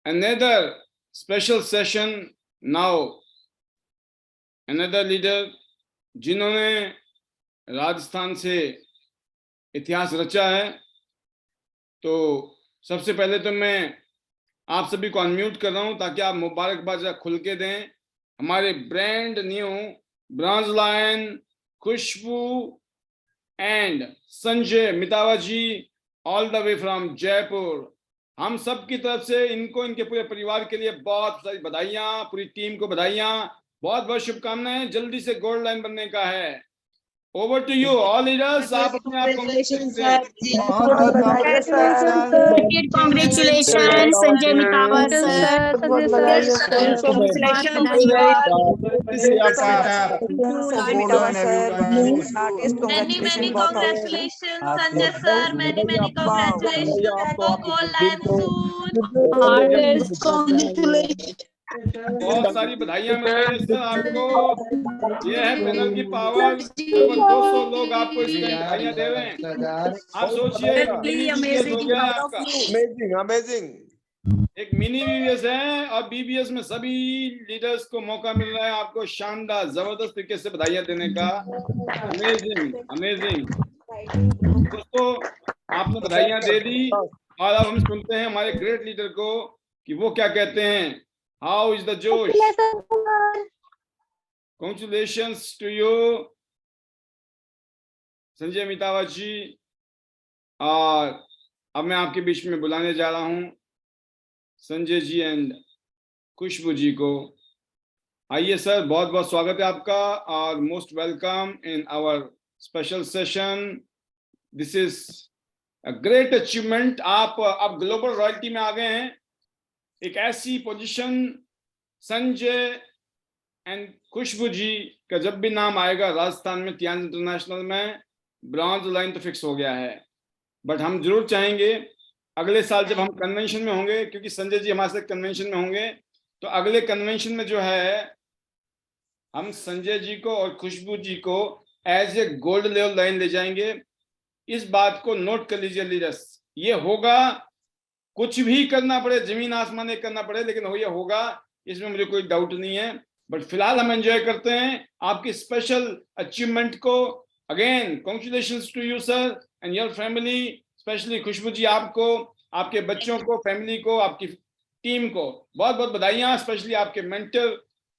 another special session now. Another leader जिन्होंने राजस्थान से इतिहास रचा है। तो सबसे पहले तो मैं आप सभी को अनम्यूट कर रहा हूं ताकि आप मुबारकबाद खुल के दें हमारे brand new bronze lion Khushboo and Sanjay Mitava ji all the way from Jaipur. हम सब की तरफ से इनको इनके पूरे परिवार के लिए बहुत सारी बधाइयां, पूरी टीम को बधाइयां, बहुत बहुत शुभकामनाएं। जल्दी से गोल्ड लाइन बनने का है। Over to you all leaders. आप अपने आप congratulations Sanjay Mitava sir. Many congratulations Sanjay sir. Many congratulations for goal line soon. बहुत सारी बधाइयां मिल रही है सर आपको। ये है पैनल की पावर। लगभग 200 लोग आपको इस टाइम बधाइयां दे रहे हैं। आप सोचिए हो गया आपका अमेजिंग एक मिनी बीबीएस है और बीबीएस में सभी लीडर्स को मौका मिल रहा है आपको शानदार जबरदस्त तरीके से बधाइयां देने का। Amazing amazing. दोस्तों आपने बधाइयां दे दी और अब हम सुनते हैं हमारे ग्रेट लीडर को कि वो क्या कहते हैं। हाउ इज द जोश? Congratulations to you Sanjay Mitava जी। और अब मैं आपके बीच में बुलाने जा रहा हूं संजय जी एंड खुशबू जी को। आइए सर, बहुत बहुत स्वागत है आपका और most welcome in our special session. This is a great achievement. आप अब ग्लोबल रॉयल्टी में आ गए हैं। एक ऐसी पोजीशन संजय एंड खुशबू जी का जब भी नाम आएगा राजस्थान में तियांज इंटरनेशनल में ब्रॉन्ज लाइन तो फिक्स हो गया है। बट हम जरूर चाहेंगे अगले साल जब हम कन्वेंशन में होंगे, क्योंकि संजय जी हमारे साथ कन्वेंशन में होंगे, तो अगले कन्वेंशन में जो है हम संजय जी को और खुशबू जी को as a gold level line ले जाएंगे। इस बात को नोट कर लीजिए लीडर्स। ये होगा, कुछ भी करना पड़े, जमीन आसमान एक करना पड़े, लेकिन ये होगा, इसमें मुझे कोई डाउट नहीं है। बट फिलहाल हम एंजॉय करते हैं आपकी स्पेशल अचीवमेंट को। Again congratulations to you sir and your family, specially Khushboo ji, आपको, आपके बच्चों को, फैमिली को, आपकी टीम को बहुत बहुत बधाइयां। स्पेशली आपके mentor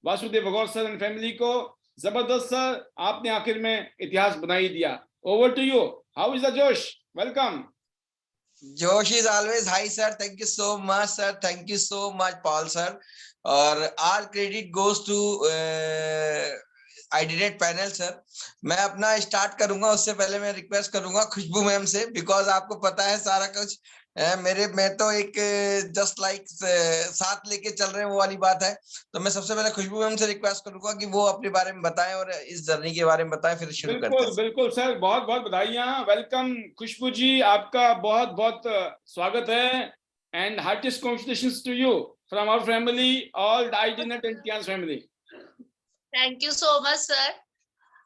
Vasudev Bhagaur sir and family को। जबरदस्त सर, आपने आखिर में इतिहास बना ही दिया। Over to you, how is the josh? Welcome. Josh is always high, sir. Thank you so much, sir. Thank you so much, Paul, sir. और all credit goes to IDNET panel, sir. मैं अपना स्टार्ट करूंगा, उससे पहले मैं request करूंगा खुशबू ma'am से, because आपको पता है सारा कुछ मैं तो एक जस्ट लाइक साथ लेके चल रहे हैं, वो वाली बात है। तो मैं सबसे पहले खुशबू मैम से रिक्वेस्ट करूंगा कि वो अपने बारे में बताएं और इस जर्नी के बारे में बताएं, फिर शुरू करते हैं। बिल्कुल बिल्कुल सर, बहुत बहुत बधाइयां। वेलकम खुशबू जी, आपका बहुत बहुत स्वागत है and heartiest congratulations to you from our family, all the IDNET and Tiens family. Thank you so much sir.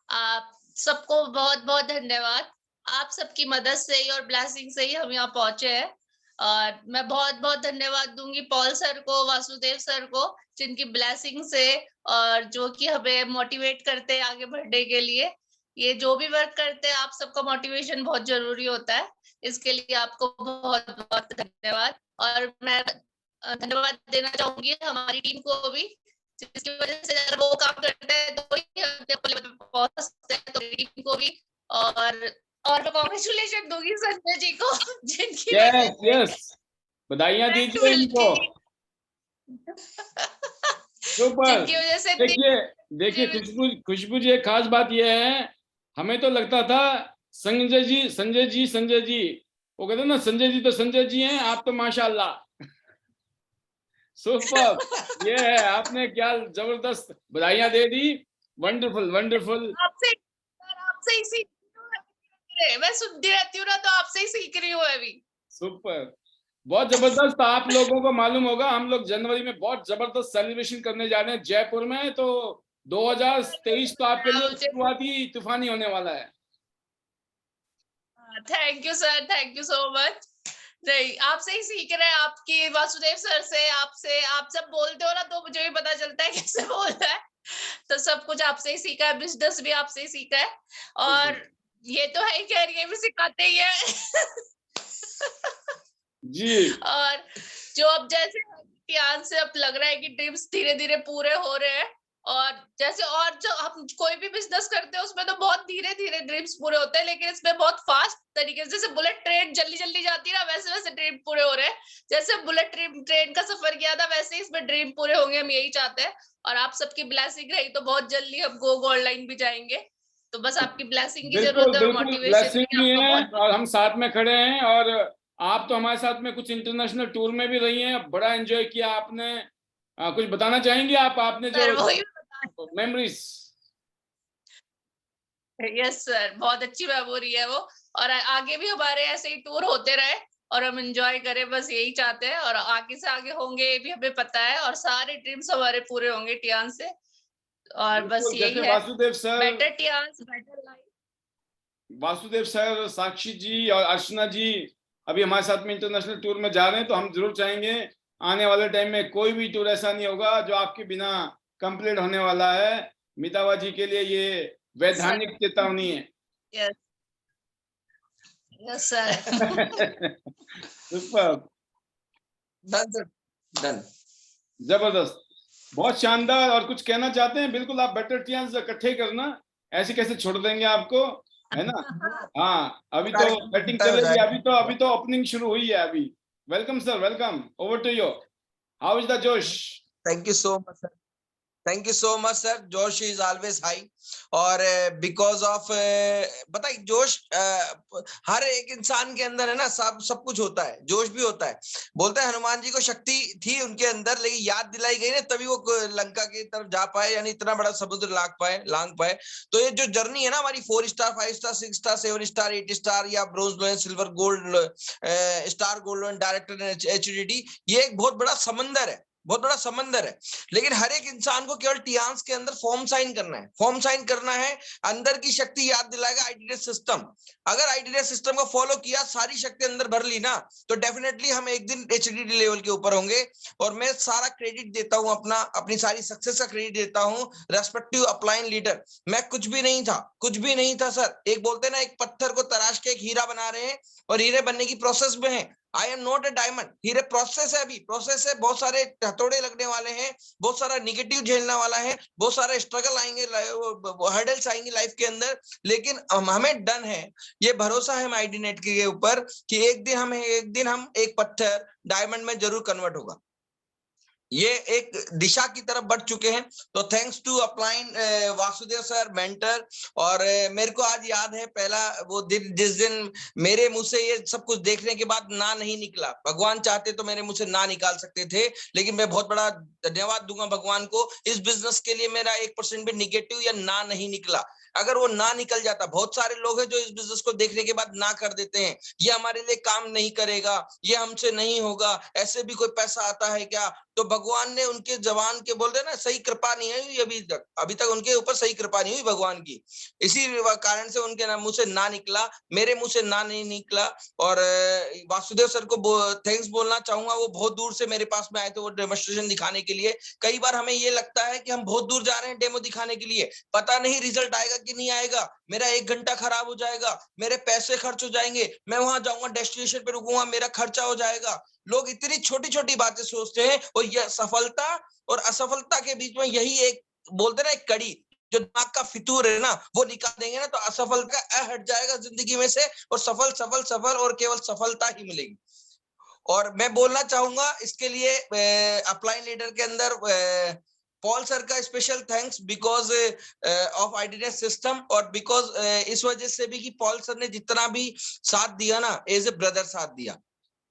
आप सबको बहुत बहुत धन्यवाद। आप सबकी मदद से ही और ब्लेसिंग से ही हम यहाँ पहुंचे हैं। और मैं बहुत बहुत धन्यवाद दूंगी पॉल सर को, वासुदेव सर को, जिनकी ब्लेसिंग से और जो कि हमें मोटिवेट करते हैं आगे बढ़ने के लिए। ये जो भी वर्क करते हैं, आप सबका मोटिवेशन बहुत जरूरी होता है। इसके लिए आपको बहुत बहुत धन्यवाद। और मैं धन्यवाद देना चाहूंगी हमारी टीम को भी, जिसकी वजह से अगर वो काम करते हैं तो पहुंच सकते हैं, तो टीम को भी। और मैं कांग्रेचुलेशन दूंगी संजय जी को, जिनकी यस बधाइयां दीजिए इनको। सुपर। जिनकी वजह से देखिए खुशबू जी, एक खास बात यह है, हमें तो लगता था संजय जी, वो कहते ना संजय जी तो संजय जी हैं, आप तो माशाल्लाह। सुपर। ये है, आपने क्या जबरदस्त बधाइयां दे दी। Wonderful wonderful. आपसे ही सीख रही हूं, मैं सुनती रहती हूँ ना, तो आपसे ही सीख रही हूँ अभी। सुपर, बहुत जबरदस्त। आप लोगों को मालूम होगा हम लोग जनवरी में बहुत जबरदस्त सेलिब्रेशन करने जा रहे हैं जयपुर में। तो 2023 तो आपके लिए शुरुआती तूफानी होने वाला है। Thank you sir, thank you so much. नहीं, आपसे ही सीख रहे हैं, आपकी वासुदेव सर से, आपसे। आप जब बोलते हो ना तो मुझे भी पता चलता है कैसे बोलना है। तो सब कुछ आपसे ही सीखा है, बिजनेस भी आपसे ही सीखा है। और ये तो है ही, खैर ये भी सिखाते ही है। जी और जो अब जैसे ध्यान से अब लग रहा है कि ड्रीम्स धीरे धीरे पूरे हो रहे हैं। और जैसे और जो हम कोई भी बिजनेस करते हैं उसमें तो बहुत धीरे धीरे ड्रीम्स पूरे होते हैं, लेकिन इसमें बहुत फास्ट तरीके से, जैसे बुलेट ट्रेन जल्दी जल्दी जाती है ना, वैसे वैसे ड्रीम पूरे हो रहे हैं। जैसे बुलेट ट्रेन का सफर किया था, वैसे ही इसमें ड्रीम पूरे होंगे, हम यही चाहते हैं। और आप सबकी ब्लेसिंग रही तो बहुत जल्दी हम गोल्ड लाइन भी जाएंगे। तो बस आपकी ब्लेसिंग की जरूरत बिल्कुल है और बिल्कुल, मोटिवेशन ब्लेसिंग की। भी आपका है बहुत और हम साथ में खड़े हैं। और आप तो हमारे साथ में कुछ इंटरनेशनल टूर में भी रही हैं, बड़ा एंजॉय किया आपने। कुछ बताना चाहेंगी आप, आपने जो सर वही मेमोरीज? यस सर, बहुत अच्छी मेमोरी है वो। और आगे भी हमारे ऐसे ही टूर होते रहे और हम एंजॉय करें, बस यही चाहते हैं। और आगे से आगे होंगे ये भी हमें पता है, और सारे ड्रीम्स हमारे पूरे होंगे टियान से। और बस बिल्कुल, यही जैसे है, Vasudev sir, better Tiens better life. Vasudev sir, Sakshi ji और अर्चना जी अभी हमारे साथ में इंटरनेशनल टूर में जा रहे हैं। तो हम जरूर चाहेंगे आने वाले टाइम में कोई भी टूर ऐसा नहीं होगा जो आपके बिना कंप्लीट होने वाला है। मितावा जी के लिए ये वैधानिक चेतावनी है। Yes yes sir. Super, done sir, done. जबरदस्त, बहुत शानदार। और कुछ कहना चाहते हैं? बिल्कुल, आप बेटर टियान्स इकट्ठे करना, ऐसे कैसे छोड़ देंगे आपको, है ना? हाँ, अभी तो बैटिंग हो चलेगी, जाएगा। अभी तो ओपनिंग शुरू हुई है अभी। Welcome sir, welcome, over to you. How is the जोश? Thank you so much sir, thank you so much sir. जोश इज ऑलवेज हाई। और बिकॉज ऑफ बताइए जोश हर एक इंसान के अंदर है ना, सब कुछ होता है, जोश भी होता है। बोलते हैं हनुमान जी को शक्ति थी उनके अंदर, लेकिन याद दिलाई गई ना तभी वो लंका की तरफ जा पाए, यानी इतना बड़ा समुद्र लांग पाए। तो ये जो जर्नी है ना हमारी, 4 star 5 star 6 star 7 star 8 star या bronze lion silver gold star gold lion director HDD, ये एक बहुत बड़ा समंदर है, बहुत बड़ा समंदर है। लेकिन हर एक इंसान को केवल टियान्स के अंदर फॉर्म साइन करना है, फॉर्म साइन करना है। अंदर की शक्ति याद दिलाएगा आईडीएस सिस्टम। अगर आईडीएस सिस्टम को फॉलो किया, सारी शक्ति अंदर भर ली ना, तो डेफिनेटली हम एक दिन HDD लेवल के ऊपर होंगे। और मैं सारा क्रेडिट देता हूं, अपनी सारी सक्सेस का क्रेडिट देता हूं रेस्पेक्टिव अपलाइन लीडर। मैं कुछ भी नहीं था, कुछ भी नहीं था सर। एक बोलते ना, एक पत्थर को तराश के एक हीरा बना रहे हैं और हीरे बनने की प्रोसेस में है। I am not a diamond, हीरे प्रोसेस है, अभी प्रोसेस है। बहुत सारे हथौड़े लगने वाले हैं, बहुत सारा निगेटिव झेलने वाला है, बहुत सारे स्ट्रगल आएंगे, हर्डल्स आएंगे लाइफ के अंदर। लेकिन हमें डन है, ये भरोसा है आईडीनेट के ऊपर कि एक दिन हम एक पत्थर डायमंड में जरूर कन्वर्ट होगा। ये एक दिशा की तरफ बढ़ चुके हैं। तो thanks to upline Vasudev sir mentor. और मेरे को आज याद है पहला वो दिन जिस दिन मेरे मुंह से ये सब कुछ देखने के बाद ना नहीं निकला। भगवान चाहते तो मेरे मुंह से ना निकाल सकते थे, लेकिन मैं बहुत बड़ा धन्यवाद दूंगा भगवान को। इस बिजनेस के लिए मेरा 1% भी निगेटिव या ना नहीं निकला। अगर वो ना निकल जाता, बहुत सारे लोग हैं जो इस बिजनेस को देखने के बाद ना कर देते हैं, ये हमारे लिए काम नहीं करेगा, ये हमसे नहीं होगा, ऐसे भी कोई पैसा आता है क्या? तो भगवान ने उनके जवान के बोल रहे ना, सही कृपा नहीं हुई अभी तक उनके ऊपर सही कृपा नहीं हुई भगवान की। इसी कारण से उनके मुंह से ना निकला, मेरे मुंह से ना नहीं निकला। और वासुदेव सर को थैंक्स बोलना चाहूंगा। वो बहुत दूर से मेरे पास में आए थे वो डेमोन्स्ट्रेशन दिखाने के लिए। कई बार हमें ये लगता है कि हम बहुत दूर जा रहे हैं डेमो दिखाने के लिए, पता नहीं रिजल्ट आएगा कि नहीं आएगा, मेरा 1 घंटा खराब हो जाएगा, मेरे पैसे खर्च हो जाएंगे, मैं वहां जाऊंगा डेस्टिनेशन पे रुकूंगा, मेरा खर्चा हो जाएगा। लोग इतनी छोटी छोटी बातें सोचते हैं, और यह सफलता और असफलता के बीच में यही एक बोलते ना, एक कड़ी जो दिमाग का फितूर है ना, वो निकाल देंगे ना, तो असफलता हट जाएगा जिंदगी में से, और सफल सफल सफल और केवल सफलता ही मिलेगी। और मैं बोलना चाहूंगा इसके लिए अपलाइन लीडर के अंदर पॉल सर का special thanks because of IDNET system, और बिकॉज इस वजह से भी कि पॉल सर ने जितना भी साथ दिया ना, एज ए ब्रदर साथ दिया।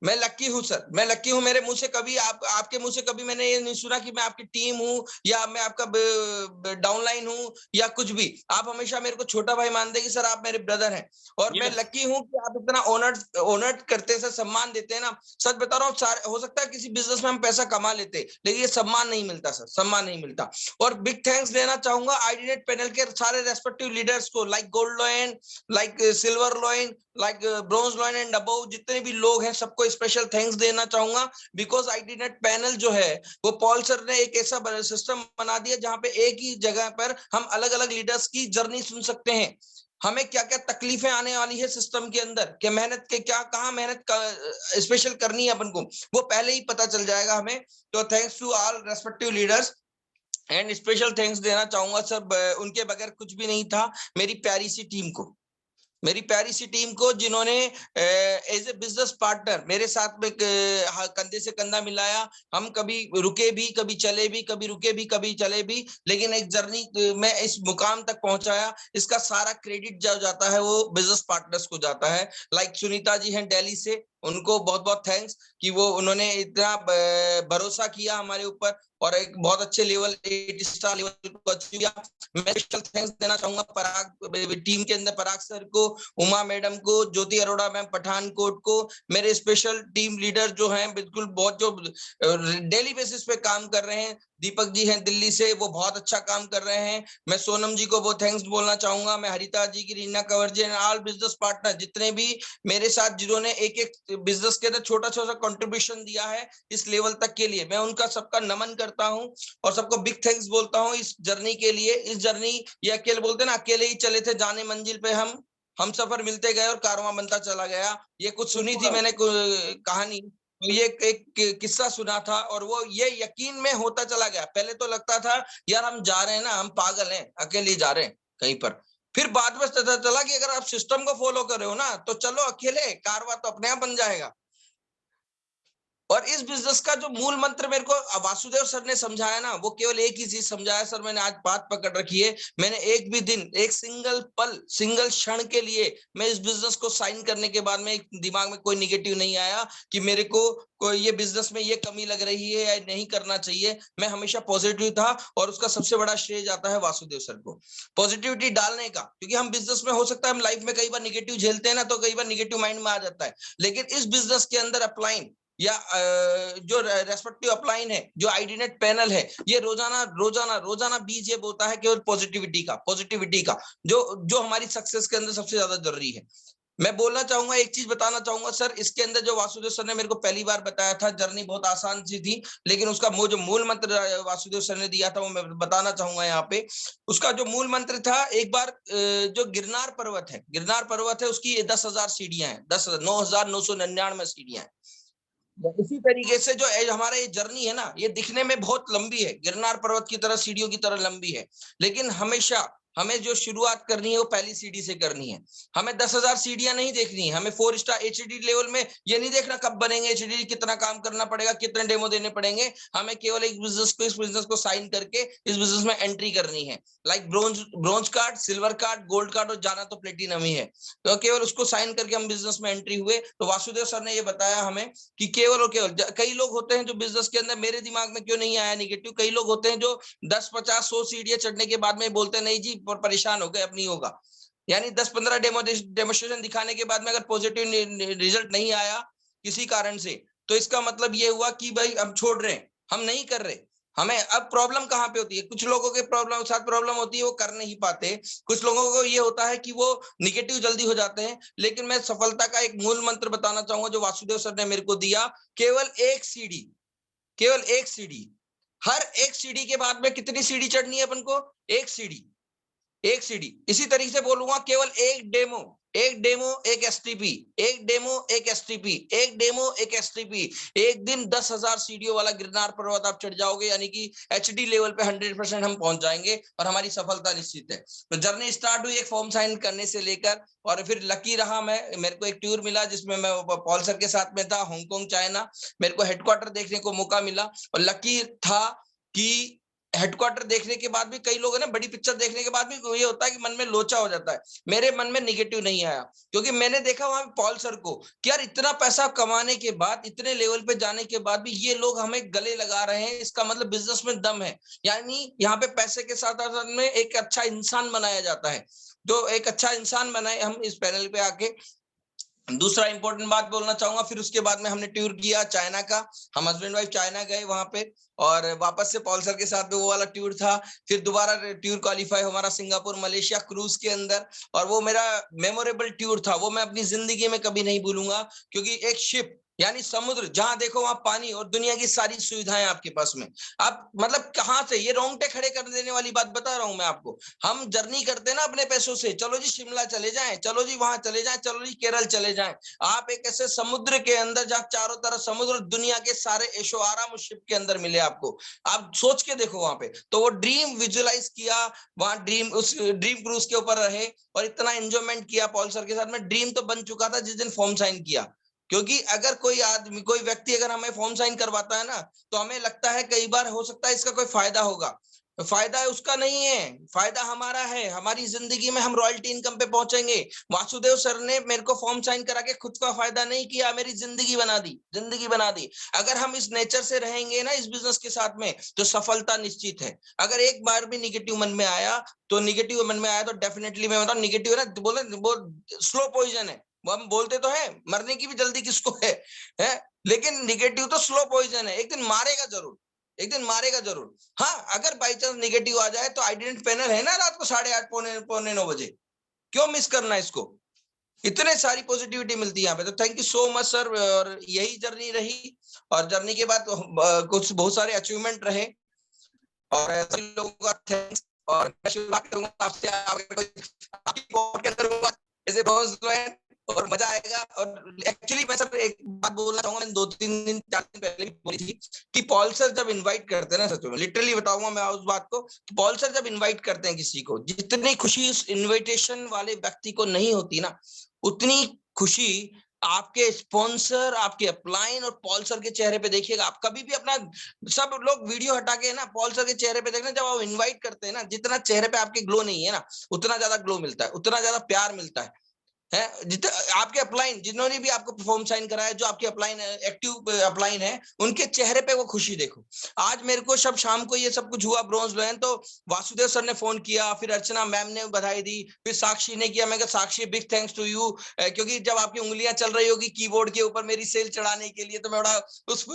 मैं लकी हूं सर, मैं लकी हूं। मेरे मुंह से कभी आपके मुंह से कभी मैंने ये नहीं सुना कि मैं आपकी टीम हूं या मैं आपका डाउनलाइन हूं या कुछ भी। आप हमेशा मेरे को छोटा भाई मानते हैं कि सर आप मेरे ब्रदर हैं। और मैं लकी हूं कि आप इतना ऑनर्ड करते हैं सर, सम्मान देते हैं ना। सच बता रहा हूँ, हो सकता है किसी बिजनेस में हम पैसा कमा लेते, लेकिन ये सम्मान नहीं मिलता सर, सम्मान नहीं मिलता। और बिग थैंक्स देना चाहूंगा आईडीनेट पैनल के सारे रेस्पेक्टिव लीडर्स को, like gold lion, like silver lion, like bronze lion and above, जितने भी लोग हैं सबको स्पेशल थैंक्स देना चाहूंगा बिकॉज आईडीनेट पैनल जो है वो पॉल सर ने एक ऐसा सिस्टम बना दिया जहां पे एक ही जगह पर हम अलग अलग लीडर्स की जर्नी सुन सकते हैं। हमें क्या क्या तकलीफें आने वाली है सिस्टम के अंदर, क्या मेहनत के क्या कहाँ मेहनत स्पेशल करनी है अपन को, वो पहले ही पता चल जाएगा हमें। तो thanks to all respective leaders and special thanks देना चाहूंगा सर, उनके बगैर कुछ भी नहीं था। मेरी प्यारी सी टीम को, मेरी प्यारी सी टीम को जिन्होंने एज ए बिजनेस पार्टनर मेरे साथ में कंधे से कंधा मिलाया। हम कभी रुके भी, कभी चले भी, कभी रुके भी, कभी चले भी, लेकिन एक जर्नी में इस मुकाम तक पहुंचाया। इसका सारा क्रेडिट जो जाता है वो बिजनेस पार्टनर्स को जाता है। लाइक सुनीता जी हैं दिल्ली से, उनको बहुत बहुत थैंक्स कि वो उन्होंने इतना भरोसा किया हमारे ऊपर और एक बहुत अच्छे लेवल 8 स्टार लेवल को अचीव किया। मैं स्पेशल थैंक्स देना चाहूंगा पराग टीम के अंदर, पराग सर को, उमा मैडम को, ज्योति अरोड़ा मैम पठानकोट को, मेरे स्पेशल टीम लीडर जो हैं बिल्कुल बहुत जो डेली बेसिस पे काम कर रहे हैं। दीपक जी हैं दिल्ली से, वो बहुत अच्छा काम कर रहे हैं। मैं सोनम जी को वो थैंक्स बोलना चाहूंगा। मैं हरिता जी की, रीना कंवर जी एंड ऑल बिजनेस पार्टनर जितने भी मेरे साथ जिन्होंने एक एक बिजनेस के अंदर छोटा छोटा कंट्रीब्यूशन दिया है इस लेवल तक के लिए, मैं उनका सबका नमन करता हूं और सबको बिग थैंक्स बोलता हूं इस जर्नी के लिए। इस जर्नी ये अकेले बोलते ना, अकेले ही चले थे जाने मंजिल पे, हम सफर मिलते गए और कारवां बनता चला गया। ये कुछ सुनी थी मैंने कहानी, तो ये एक किस्सा सुना था और वो ये यकीन में होता चला गया। पहले तो लगता था यार हम जा रहे हैं ना, हम पागल हैं, अकेले जा रहे हैं कहीं पर। फिर बाद में पता चला कि अगर आप सिस्टम को फॉलो कर रहे हो ना तो चलो अकेले, कारवां तो अपने आप बन जाएगा। और इस बिजनेस का जो मूल मंत्र मेरे को वासुदेव सर ने समझाया ना, वो केवल एक ही चीज समझाया सर, मैंने आज बात पकड़ रखी है। मैंने एक भी दिन, एक सिंगल पल, सिंगल क्षण के लिए मैं इस बिजनेस को साइन करने के बाद में दिमाग में कोई निगेटिव नहीं आया कि मेरे को कोई ये बिजनेस में ये कमी लग रही है या नहीं करना चाहिए। मैं हमेशा पॉजिटिव था और उसका सबसे बड़ा श्रेय जाता है वासुदेव सर को, पॉजिटिविटी डालने का। क्योंकि हम बिजनेस में हो सकता है हम लाइफ में कई बार निगेटिव झेलते हैं ना, तो कई बार निगेटिव माइंड में आ जाता है, लेकिन इस बिजनेस के अंदर अपलाइन या जो रेस्पेक्टिव अपलाइन है, जो आईडीनेट पैनल है, ये रोजाना रोजाना रोजाना बीज ये बोलता है केवल पॉजिटिविटी का जो हमारी सक्सेस के अंदर सबसे ज्यादा जरूरी है। मैं बोलना चाहूंगा, एक चीज बताना चाहूंगा सर, इसके अंदर जो वासुदेव सर ने मेरे को पहली बार बताया था, जर्नी बहुत आसान सी थी, लेकिन उसका जो मूल मंत्र वासुदेव सर ने दिया था वो मैं बताना चाहूंगा यहाँ पे। उसका जो मूल मंत्र था, एक बार जो गिरनार पर्वत है उसकी 10,000 सीढ़ियां हैं, 9,999 सीढ़ियां हैं। इसी तरीके से जो हमारा ये जर्नी है ना, ये दिखने में बहुत लंबी है, गिरनार पर्वत की तरह, सीढ़ियों की तरह लंबी है, लेकिन हमेशा हमें जो शुरुआत करनी है वो पहली सीढ़ी से करनी है। हमें 10,000 सीढ़ियां नहीं देखनी है, हमें 4 स्टार एचडी लेवल में ये नहीं देखना कब बनेंगे एचडी, कितना काम करना पड़ेगा, कितने डेमो देने पड़ेंगे। हमें केवल एक बिजनेस को साइन करके इस बिजनेस में एंट्री करनी है। Like bronze card, silver card, gold card और जाना तो प्लेटिनम ही है, तो केवल उसको साइन करके हम बिजनेस में एंट्री हुए। तो वासुदेव सर ने ये बताया हमें कि केवल और केवल, कई लोग होते हैं जो बिजनेस के अंदर, मेरे दिमाग में क्यों नहीं आया निगेटिव, कई लोग होते हैं जो 10, 50, 100 सीढ़ियां चढ़ने के बाद में बोलते हैं नहीं जी परेशान हो गए, अब नहीं होगा। यानी 10-15 डेमोस्ट्रेशन दिखाने के बाद में अगर पॉजिटिव रिजल्ट नहीं आया किसी कारण से, तो इसका मतलब ये हुआ कि भाई हम छोड़ रहे हैं, हम नहीं कर रहे। हमें अब प्रॉब्लम कहाँ पे होती है, कुछ लोगों के साथ प्रॉब्लम होती है वो कर नहीं पाते, कुछ लोगों को ये होता है कि वो निगेटिव जल्दी हो जाते हैं। लेकिन मैं सफलता का एक मूल मंत्र बताना चाहूंगा जो वासुदेव सर ने मेरे को दिया, केवल एक सीढ़ी, हर एक सीढ़ी के बाद में कितनी सीढ़ी चढ़नी है अपन को, एक सीढ़ी। इसी तरीके से बोलूंगा, केवल एक डेमो, एक एसटीपी, एक दिन 10,000 सीढ़ियों वाला गिरनार पर्वत आप चढ़ जाओगे, यानी कि एचडी लेवल पे 100% हम पहुंच जाएंगे और हमारी सफलता निश्चित है। तो जर्नी स्टार्ट हुई एक फॉर्म साइन करने से लेकर, और फिर लकी रहा मेरे को एक टूर मिला जिसमें मैं पॉल सर के साथ में था, हांगकांग चाइना, मेरे को हेडक्वार्टर देखने को मौका मिला। और लकी था कि हेडक्वार्टर देखने के बाद भी, कई लोग ना बड़ी पिक्चर देखने के बाद भी ये होता है कि मन में लोचा हो जाता है, मेरे मन में निगेटिव नहीं आया, क्योंकि मैंने देखा वहां पॉल सर को कि यार इतना पैसा कमाने के बाद, इतने लेवल पे जाने के बाद भी ये लोग हमें गले लगा रहे हैं, इसका मतलब बिजनेस में दम है। यानी यहाँ पे पैसे के साथ साथ में एक अच्छा इंसान बनाया जाता है, जो एक अच्छा इंसान बनाए हम इस पैनल पे आके। दूसरा इंपॉर्टेंट बात बोलना चाहूंगा, फिर उसके बाद में हमने टूर किया चाइना का, हम हस्बैंड वाइफ चाइना गए वहां पे, और वापस से पॉल सर के साथ भी वो वाला टूर था। फिर दोबारा टूर क्वालिफाई हमारा सिंगापुर मलेशिया क्रूज के अंदर, और वो मेरा मेमोरेबल टूर था, वो मैं अपनी जिंदगी में कभी नहीं भूलूंगा। क्योंकि एक शिप यानी समुद्र, जहां देखो वहां पानी और दुनिया की सारी सुविधाएं आपके पास में। आप मतलब कहाँ से, ये रोंगटे खड़े कर देने वाली बात बता रहा हूं मैं आपको। हम जर्नी करते हैं ना अपने पैसों से, चलो जी शिमला चले जाएं, चलो जी वहां चले जाएं, चलो जी केरल चले जाएं। आप एक ऐसे समुद्र के अंदर जहाँ चारों तरफ समुद्र, दुनिया के सारे ऐशो आराम उस शिप के अंदर मिले आपको। आप सोच के देखो वहां पे, तो वो ड्रीम विजुअलाइज किया, वहां उस ड्रीम क्रूज के ऊपर रहे और इतना एंजॉयमेंट किया पॉल सर के साथ में। ड्रीम तो बन चुका था जिस दिन फॉर्म साइन किया, क्योंकि अगर कोई आदमी, कोई व्यक्ति अगर हमें फॉर्म साइन करवाता है ना, तो हमें लगता है कई बार हो सकता है इसका कोई फायदा होगा। फायदा उसका नहीं है, फायदा हमारा है। हमारी जिंदगी में हम रॉयल्टी इनकम पे पहुंचेंगे। वासुदेव सर ने मेरे को फॉर्म साइन करा के खुद का फायदा नहीं किया, मेरी जिंदगी बना दी, जिंदगी बना दी। अगर हम इस नेचर से रहेंगे ना इस बिजनेस के साथ में, तो सफलता निश्चित है। अगर एक बार भी निगेटिव मन में आया, तो निगेटिव मन में आया तो डेफिनेटली मैं बताऊं, निगेटिव है ना, बोले स्लो पॉइजन है। वो हम बोलते तो है मरने की भी जल्दी किसको है, लेकिन निगेटिव तो स्लो पॉइजन है, एक दिन मारेगा जरूर, एक दिन मारेगा जरूर। हाँ, अगर बाई चांस निगेटिव आ जाए तो आइडेंट पैनल है ना रात को 8:30 पौने 9 बजे, क्यों मिस करना इसको। इतने सारी पॉजिटिविटी मिलती है यहाँ पे। तो thank you so much sir. और यही जर्नी रही, और जर्नी के बाद कुछ बहुत सारे अचीवमेंट रहे, और ऐसे लोगों का थैंक्स। और मैं शुरुआत करूंगा आपसे, आपकी पॉडकास्ट करूंगा ऐसे बहुत, और मजा आएगा। और एक्चुअली मैं सर एक बात बोलना चाहूंगा, मैंने 2-3 दिन 4 दिन पहले भी बोली थी कि पॉल सर जब इनवाइट करते हैं ना, सच में लिटरली बताऊंगा मैं उस बात को, कि पॉल सर जब इनवाइट करते हैं किसी को, जितनी खुशी उस इनविटेशन वाले व्यक्ति को नहीं होती ना, उतनी खुशी आपके स्पॉन्सर, आपके अपलाइन और पॉल सर के चेहरे पे देखिएगा। आप कभी भी अपना, सब लोग वीडियो हटा के ना पॉल सर के चेहरे पे देखना, जब आप इनवाइट करते हैं ना, जितना चेहरे पे आपके ग्लो नहीं है ना, उतना ज्यादा ग्लो मिलता है, उतना ज्यादा प्यार मिलता है। जितने आपके अपलाइन, जिन्होंने भी आपको फॉर्म साइन कराया, जो आपके अपलाइन एक्टिव अपलाइन है, उनके चेहरे पे वो खुशी देखो। आज मेरे को सब शाम को ये सब कुछ हुआ ब्रॉन्ज लोयन, तो वासुदेव सर ने फोन किया, फिर अर्चना मैम ने बधाई दी, फिर साक्षी ने किया। मैं कहा साक्षी बिग थैंक्स टू यू, क्योंकि जब आपकी उंगलियां चल रही होगी कीबोर्ड के ऊपर मेरी सेल चढ़ाने के लिए, तो मैं बड़ा उस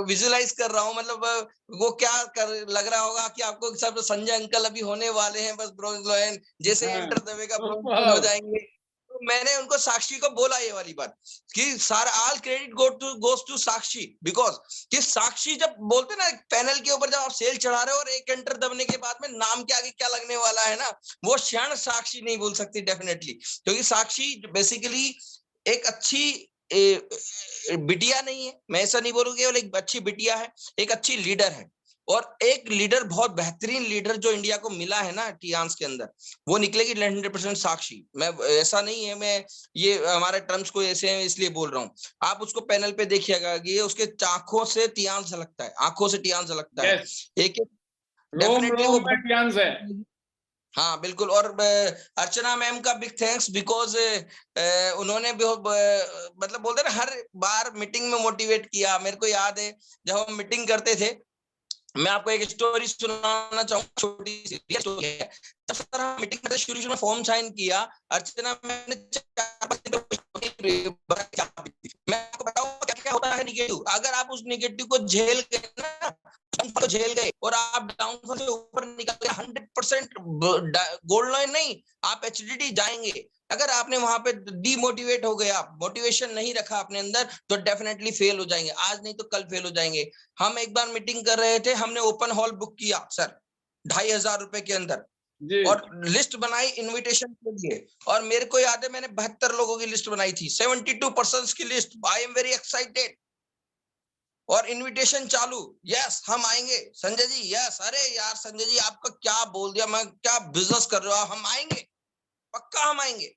विजुअलाइज कर रहा हूँ। मतलब वो क्या कर लग रहा होगा कि आपको सब संजय अंकल अभी होने वाले हैं, बस ब्रॉन्ज लोयन जैसे एंटर दबेगा ब्रॉन्ज हो जाएंगे। तो मैंने उनको साक्षी को बोला ये वाली बात कि सारा all credit goes to Sakshi, because कि साक्षी जब बोलते ना पैनल के ऊपर, जब आप सेल चढ़ा रहे हो और एक एंटर दबने के बाद में नाम के आगे क्या लगने वाला है ना, वो क्षण साक्षी नहीं भूल सकती डेफिनेटली। क्योंकि साक्षी बेसिकली एक अच्छी बिटिया नहीं है, मैं ऐसा नहीं बोलूंगी, केवल एक अच्छी बिटिया है, एक अच्छी लीडर है। और एक लीडर, बहुत बेहतरीन लीडर जो इंडिया को मिला है ना टियांस के अंदर, वो निकलेगी 100% साक्षी। मैं ऐसा नहीं है, मैं ये हमारे टर्म्स को ऐसे हैं इसलिए बोल रहा हूँ। आप उसको पैनल पे देखिएगा कि ये उसके आंखों से टियांस झलकता है, आंखों से टियांस झलकता है। एक डेफिनेटली वो में टियांस है। हाँ बिल्कुल। और अर्चना मैम का बिग थैंक्स, बिकॉज उन्होंने मतलब बोलते ना हर बार मीटिंग में मोटिवेट किया। मेरे को याद है जब हम मीटिंग करते थे, मैं आपको एक स्टोरी सुनाना चाहूंगा, छोटी सी स्टोरी है। जब सर हम मीटिंग में शुरू में फॉर्म साइन किया, अर्चना मैम ने 4-5 दिन मैं आपको बताऊं क्या क्या होता है निगेटिव। अगर आप उस निगेटिव को झेल के ना, तो झेल गए और आप डाउनफॉल से ऊपर निकल गए, 100% गोल्ड लाइन नहीं, आप एचडीडी जाएंगे। अगर आपने वहां पे डीमोटिवेट हो गए, आप मोटिवेशन नहीं रखा अपने अंदर, तो डेफिनेटली फेल हो जाएंगे। आज नहीं तो कल फेल हो जाएंगे। हम एक बार मीटिंग कर रहे थे, हमने ओपन हॉल बुक किया सर 2,500 रुपए के अंदर, और लिस्ट बनाई इनविटेशन के लिए। और मेरे को याद है मैंने 72 लोगों की लिस्ट बनाई थी, 72 पर्सन्स की list. I am very excited. और इनविटेशन चालू, यस हम आएंगे संजय जी, यस। अरे यार संजय जी आपका क्या बोल दिया, मैं क्या बिजनेस कर रहे हो, हम आएंगे, पक्का हम आएंगे।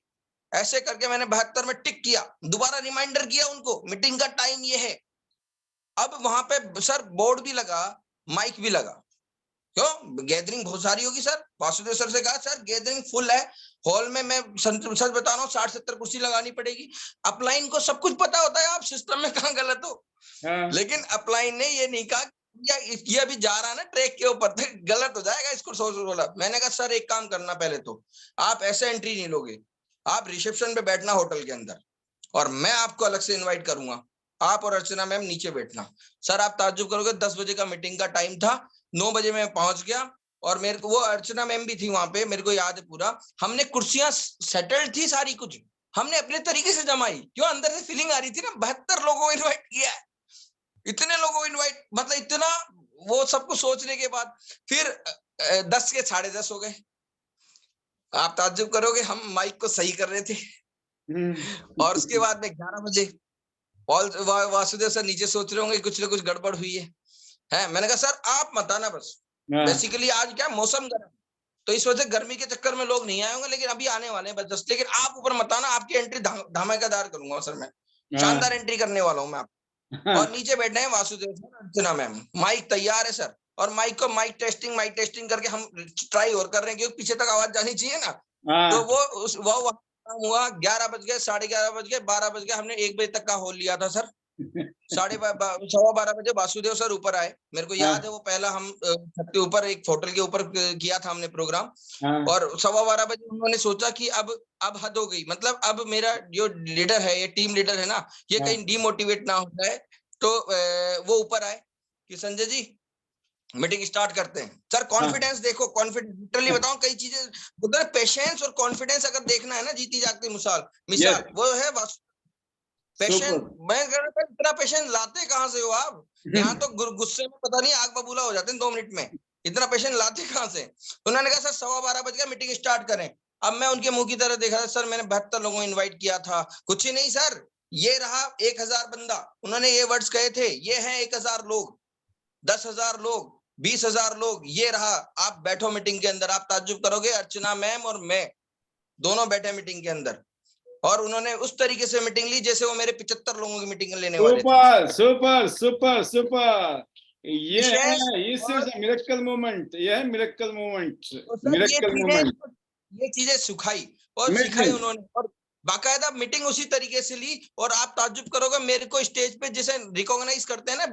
ऐसे करके मैंने 72 में टिक किया, दोबारा रिमाइंडर किया उनको, मीटिंग का टाइम ये है। अब वहां पे सर बोर्ड भी लगा, माइक भी लगा, क्यों गैदरिंग बहुत सारी होगी सर। वासुदेव सर से कहा सर गैदरिंग फुल है हॉल में, मैं सच बता रहा हूँ 60-70 कुर्सी लगानी पड़ेगी। अपलाइन को सब कुछ पता होता है, आप सिस्टम में कहाँ गलत हो। लेकिन अपलाइन ने ये नहीं कहा ये अभी जा रहा है ना ट्रैक के ऊपर, तो गलत हो जाएगा, इसको सोच बोला। मैंने कहा सर एक काम करना, पहले तो आप ऐसे एंट्री नहीं लोगे, आप रिसेप्शन पे बैठना होटल के अंदर, और मैं आपको अलग से इनवाइट करूंगा, आप और अर्चना मैम नीचे बैठना। सर आप ताज्जुब करोगे, 10 बजे का मीटिंग का टाइम था, 9 बजे मैं पहुंच गया। और मेरे को वो अर्चना मैम भी थी वहां पे, मेरे को याद है पूरा। हमने कुर्सियां सेटल्ड थी सारी कुछ, हमने अपने तरीके से जमाई, क्यों अंदर से फीलिंग आ रही थी ना, 72 लोगों को इन्वाइट किया है, इतने लोगों को इन्वाइट, मतलब इतना, वो सब कुछ सोचने के बाद फिर 10 के 10:30 हो गए। आप ताज्जुब करोगे, हम माइक को सही कर रहे थे और उसके बाद में 11 बजे वासुदेव सर नीचे सोच रहे होंगे कुछ ना कुछ गड़बड़ हुई है। मैंने कहा सर आप मत आना बस, बेसिकली आज क्या मौसम गर्म, तो इस वजह से गर्मी के चक्कर में लोग नहीं आए होंगे, लेकिन अभी आने वाले हैं बस जस्ट, लेकिन आप ऊपर मत आना, आपकी एंट्री धमाकेदार करूंगा सर, मैं शानदार एंट्री करने वाला हूँ मैं आप। और नीचे बैठे हैं वासुदेव सर, अर्चना मैम, माइक तैयार है सर, और माइक टेस्टिंग करके हम ट्राई और कर रहे हैं, क्योंकि पीछे तक आवाज जानी चाहिए ना। तो वो हुआ 11 बज गए, 11:30 बज गए, 12 बज गए, हमने 1 बजे तक का हॉल लिया था सर। 12:15 बजे वासुदेव सर ऊपर आए, मेरे को याद है वो पहला हम छत के ऊपर एक होटल के ऊपर किया था हमने प्रोग्राम, और 12:15 बजे उन्होंने सोचा कि अब हद हो गई, मतलब अब मेरा जो लीडर है, ये टीम लीडर है ना, ये कहीं डिमोटिवेट ना हो जाए, तो वो ऊपर आए कि संजय जी मीटिंग स्टार्ट करते हैं। सर कॉन्फिडेंस देखो, कॉन्फिडेंस लिटरली बताऊं, कई चीजें उधर, पेशेंस और कॉन्फिडेंस अगर देखना है ना, जीती जागती मिसाल वो है पेशेंस। मैं कह रहा था इतना पेशेंस लाते कहाँ से हो आप? यहाँ तो गुस्से में पता नहीं आग बबूला हो जाते हैं 2 मिनट में, इतना पेशेंस लाते कहाँ से? उन्होंने कहा सर 12:15 बज गया, मीटिंग स्टार्ट करें। अब मैं उनके मुंह की तरह देखा, सर मैंने 72 लोगों को इन्वाइट किया था, कुछ ही नहीं सर, ये रहा 1000 बंदा। उन्होंने ये वर्ड्स कहे थे, ये है 1000 लोग, 10,000 लोग, 20,000 लोग, ये रहा। आप बैठो मीटिंग के अंदर, आप ताज्जुब करोगे, अर्चना मैम और मैं दोनों बैठे मीटिंग के अंदर, और उन्होंने उस तरीके से मीटिंग ली जैसे वो मेरे 75 लोगों की मीटिंग लेने वाले थे। सुपर ये है मिरेकल मोमेंट, ये है मिरेकल मोमेंट, मिरेकल मोमेंट। ये चीजें सिखाई और सिखाई उन्होंने, और बाकायदा मीटिंग उसी तरीके से ली। और आप ताज्जुब करोगे, मेरे को स्टेज पे जैसे रिकॉग्नाइज करते हैं ना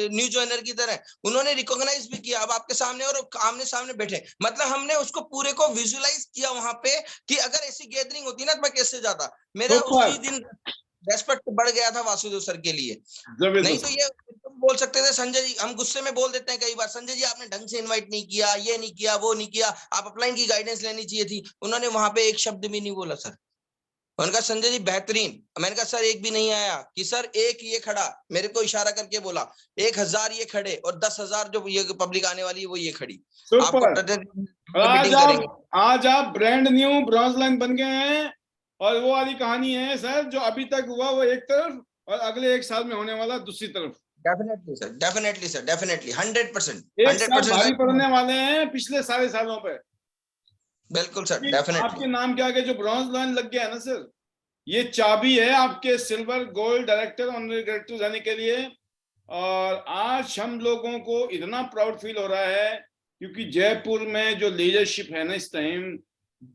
न्यू जॉइनर की तरह, उन्होंने रिकॉग्नाइज भी किया, अब आपके सामने और आमने सामने बैठे, मतलब हमने उसको पूरे को विजुअलाइज किया वहां पे कि अगर ऐसी गैदरिंग होती ना तो मैं कैसे जाता। मेरा उसी दिन रेस्पेक्ट बढ़ गया था वासुदेव सर के लिए। नहीं तो ये बोल सकते थे संजय जी, हम गुस्से में बोल देते हैं कई बार, संजय जी आपने ढंग से इनवाइट नहीं किया, ये नहीं किया, वो नहीं किया, आप अपलाइन की गाइडेंस लेनी चाहिए थी। उन्होंने वहां पे एक शब्द भी नहीं बोला सर। उनका संजय जी बेहतरीन। मैंने कहा सर एक भी नहीं आया कि सर एक ये खड़ा, मेरे को इशारा करके बोला 1000 ये खड़े और 10,000 जो ये पब्लिक आने वाली है वो ये खड़ी। आज आप ब्रांड न्यू ब्रॉन्ज लाइन बन गए हैं, और वो वाली कहानी है सर, जो अभी तक हुआ वो एक तरफ और अगले 1 साल में होने वाला दूसरी तरफ। Definitely sir, definitely sir, definitely 100%, 100% भारी पड़ने वाले हैं पिछले सारे सालों पे। बिल्कुल सर, डेफिनेटली। आपके नाम के आगे जो ब्रॉन्ज लाइन लग गया है ना सर, ये चाबी है आपके silver, gold, director, honorary director जाने के लिए। और आज हम लोगों को इतना प्राउड फील हो रहा है, क्योंकि जयपुर में जो लीडरशिप है ना इस टाइम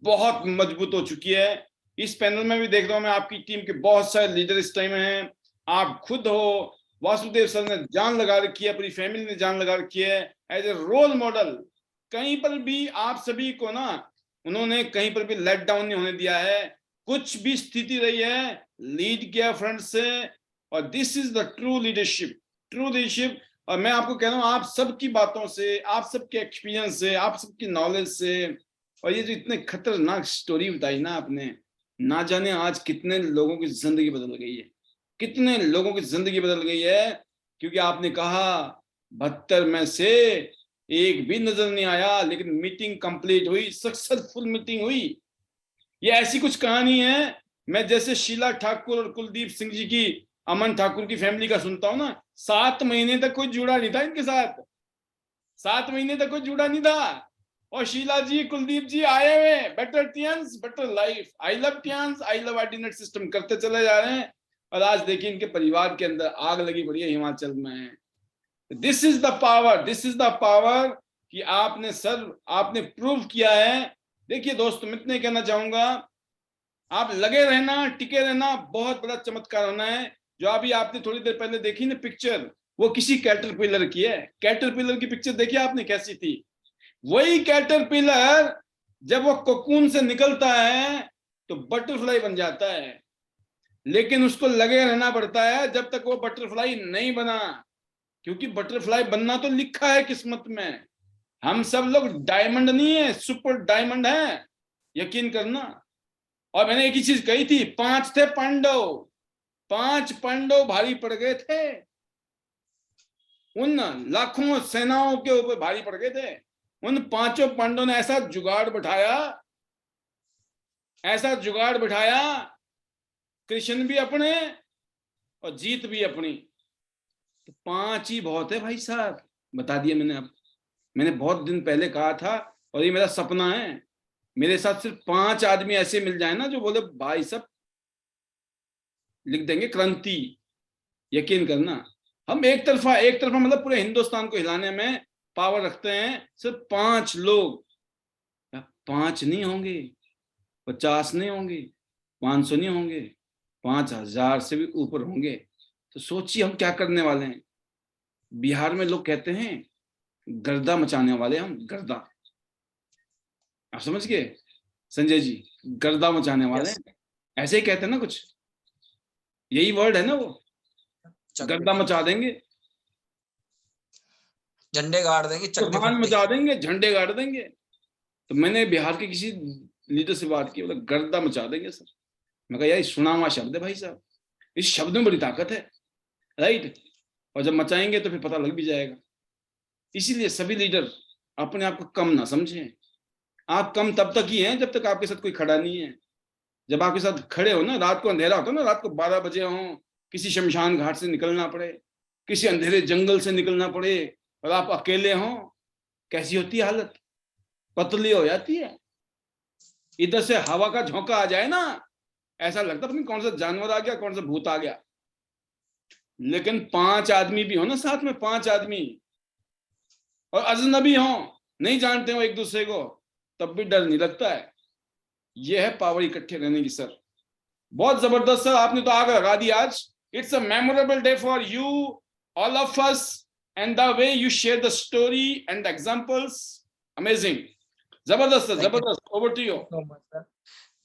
बहुत मजबूत हो चुकी है। इस पैनल में भी देख रहा हूं मैं, आपकी टीम के बहुत सारे लीडर इस टाइम हैं, आप खुद हो, वासुदेव सर ने जान लगा रखी है, पूरी फैमिली ने जान लगा रखी है एज ए रोल मॉडल। कहीं पर भी आप सभी को ना उन्होंने कहीं पर भी लेट डाउन नहीं होने दिया है, कुछ भी स्थिति रही है लीड किया फ्रंट से, और this is the true leadership, true leadership. और मैं आपको कह रहा हूँ, आप सबकी बातों से, आप सबके एक्सपीरियंस से, आप सबकी नॉलेज से, और ये जो इतने खतरनाक स्टोरी बताई ना आपने, ना जाने आज कितने लोगों की जिंदगी बदल गई है, कितने लोगों की जिंदगी बदल गई है, क्योंकि आपने कहा 72 में से एक भी नजर नहीं आया, लेकिन मीटिंग कंप्लीट हुई, सक्सेसफुल मीटिंग हुई। ये ऐसी कुछ कहानी है, मैं जैसे शीला ठाकुर और कुलदीप सिंह जी की, अमन ठाकुर की फैमिली का सुनता हूं ना, 7 महीने तक कोई जुड़ा नहीं था इनके साथ, 7 महीने तक कोई जुड़ा नहीं था, और शीला जी, कुलदीप जी आए हुए, better Tiens better life, I love Tiens, I love ordinate system करते चले जा रहे हैं। और आज देखिए इनके परिवार के अंदर आग लगी पड़ी है हिमाचल में। This is the power, this is the power कि आपने सर, आपने प्रूव किया है। देखिए दोस्तों, मैं इतने कहना चाहूंगा, आप लगे रहना, टिके रहना, बहुत बड़ा चमत्कार होना है। जो अभी आपने थोड़ी देर पहले देखी ना पिक्चर, वो किसी कैटरपिलर की है। कैटरपिलर की पिक्चर देखिए आपने कैसी थी, वही कैटरपिलर जब वो कोकून से निकलता है तो बटरफ्लाई बन जाता है, लेकिन उसको लगे रहना पड़ता है जब तक वो बटरफ्लाई नहीं बना, क्योंकि बटरफ्लाई बनना तो लिखा है किस्मत में। हम सब लोग डायमंड नहीं है, सुपर डायमंड है, यकीन करना। और मैंने एक ही चीज कही थी, 5 थे पांडव, 5 पांडव भारी पड़ गए थे, उन लाखों सेनाओं के ऊपर भारी पड़ गए थे। उन 5 पांडवों ने ऐसा जुगाड़ बिठाया, ऐसा जुगाड़ बिठाया, कृष्ण भी अपने और जीत भी अपनी। तो 5 ही बहुत है भाई साहब, बता दिया मैंने। अब मैंने बहुत दिन पहले कहा था, और ये मेरा सपना है, मेरे साथ सिर्फ 5 आदमी ऐसे मिल जाए ना जो बोले भाई साहब लिख देंगे क्रांति। यकीन करना, हम एक तरफा मतलब पूरे हिंदुस्तान को हिलाने में पावर रखते हैं। सिर्फ 5 लोग, 5 नहीं होंगे, 50 नहीं होंगे, 500 नहीं होंगे, 5000 से भी ऊपर होंगे। तो सोचिए हम क्या करने वाले हैं। बिहार में लोग कहते हैं गर्दा मचाने वाले, हम गर्दा, आप समझ गए संजय जी, गर्दा मचाने वाले हैं। ऐसे ही कहते हैं ना, कुछ यही वर्ड है ना वो, गर्दा मचा देंगे, झंडे गाड़ देंगे, तूफान मचा देंगे, झंडे गाड़ देंगे। तो मैंने बिहार के किसी लीडर से बात की, बोला गर्दा मचा देंगे सर। मैं कहा यार सुना हुआ शब्द है भाई साहब, इस शब्द में बड़ी ताकत है, राइट। और जब मचाएंगे तो फिर पता लग भी जाएगा। इसीलिए सभी लीडर अपने आप को कम ना समझें। आप कम तब तक ही हैं जब तक आपके साथ कोई खड़ा नहीं है। जब आपके साथ खड़े हो ना, रात को अंधेरा होता है ना, रात को 12 बजे हो, किसी शमशान घाट से निकलना पड़े, किसी अंधेरे जंगल से निकलना पड़े, और आप अकेले हो, कैसी होती है हालत, पतली हो जाती है। इधर से हवा का झोंका आ जाए ना, ऐसा लगता है कौन सा जानवर आ गया, कौन सा भूत आ गया। लेकिन 5 आदमी भी हो ना साथ में, 5 आदमी, और अजनबी हो, नहीं जानते हो एक दूसरे को, तब भी डर नहीं लगता है। यह है पावर इकट्ठे रहने की सर। बहुत जबरदस्त सर, आपने तो आग लगा दी आज। It's a memorable day for you all of us, and the way you share the story and the examples, amazing, जबरदस्त सर, जबरदस्त। Over to you.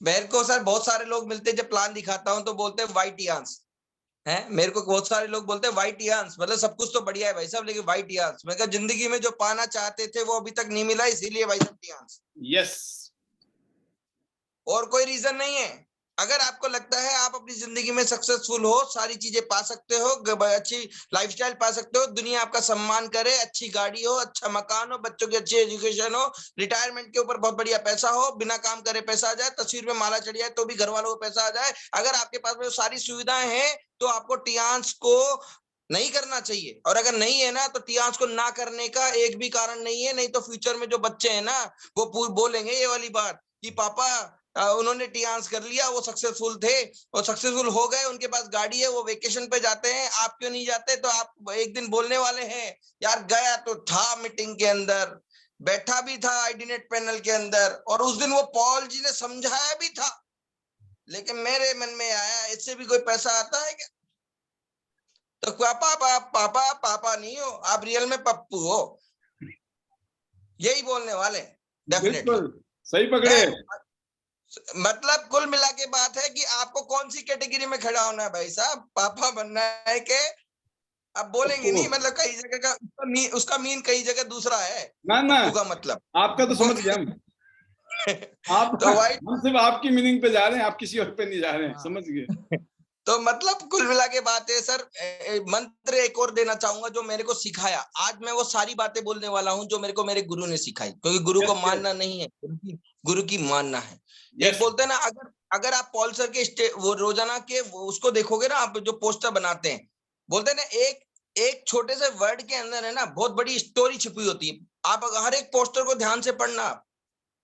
मेरे को सर बहुत सारे लोग मिलते हैं, जब प्लान दिखाता हूं तो बोलते हैं व्हाइट यान्स है। मेरे को बहुत सारे लोग बोलते हैं व्हाइट यान्स, मतलब सब कुछ तो बढ़िया है भाई साहब, लेकिन व्हाइट यान्स। मैं कहा जिंदगी में जो पाना चाहते थे वो अभी तक नहीं मिला, इसीलिए भाई साहब यान्स। यस, और कोई रीजन नहीं है। अगर आपको लगता है आप अपनी जिंदगी में सक्सेसफुल हो, सारी चीजें पा सकते हो, अच्छी लाइफस्टाइल पा सकते हो, दुनिया आपका सम्मान करे, अच्छी गाड़ी हो, अच्छा मकान हो, बच्चों की अच्छी एजुकेशन हो, रिटायरमेंट के ऊपर बहुत बढ़िया पैसा हो, बिना काम करे पैसा आ जाए, तस्वीर में माला चढ़ जाए तो भी घर वालों को पैसा आ जाए, अगर आपके पास में सारी सुविधाएं हैं तो आपको टियांस को नहीं करना चाहिए। और अगर नहीं है ना तो टियांस को ना करने का एक भी कारण नहीं है। नहीं तो फ्यूचर में जो बच्चे हैं ना वो बोलेंगे ये वाली बात कि पापा उन्होंने टियांस कर लिया, वो सक्सेसफुल थे, वो सक्सेसफुल हो गए, उनके पास गाड़ी है, वो वेकेशन पे जाते हैं, आप क्यों नहीं जाते। तो आप एक दिन बोलने वाले हैं यार गया तो था मीटिंग के अंदर, बैठा भी था आईडीनेट पैनल के अंदर, और उस दिन वो पॉल जी ने समझाया भी था, लेकिन मेरे मन में आया इससे भी कोई पैसा आता है क्या। तो पापा पापा नहीं हो आप, रियल में पप्पू हो, यही बोलने वाले डेफिनेटली। सही पकड़े। मतलब कुल मिला के बात है कि आपको कौन सी कैटेगरी में खड़ा होना है भाई साहब, पापा बनना है के अब बोलेंगे नहीं, मतलब कई जगह का उसका मीन कई जगह दूसरा है ना ना, का मतलब आपका तो समझ गया हम। आप तो हम सिर्फ आपकी मीनिंग पे जा रहे हैं, आप किसी और पे नहीं जा रहे हैं, समझ गए। तो मतलब कुल मिला के बात है सर। मंत्र एक और देना चाहूंगा जो मेरे को सिखाया। आज मैं वो सारी बातें बोलने वाला हूँ जो मेरे को मेरे गुरु ने सिखाई, क्योंकि गुरु को मानना नहीं है, गुरु की मानना है। एक बोलते हैं ना, अगर आप पॉल सर के वो रोजाना के उसको देखोगे ना, आप जो पोस्टर बनाते हैं, बोलते हैं ना एक छोटे से वर्ड के अंदर है ना बहुत बड़ी स्टोरी छिपी होती है। आप हर एक पोस्टर को ध्यान से पढ़ना,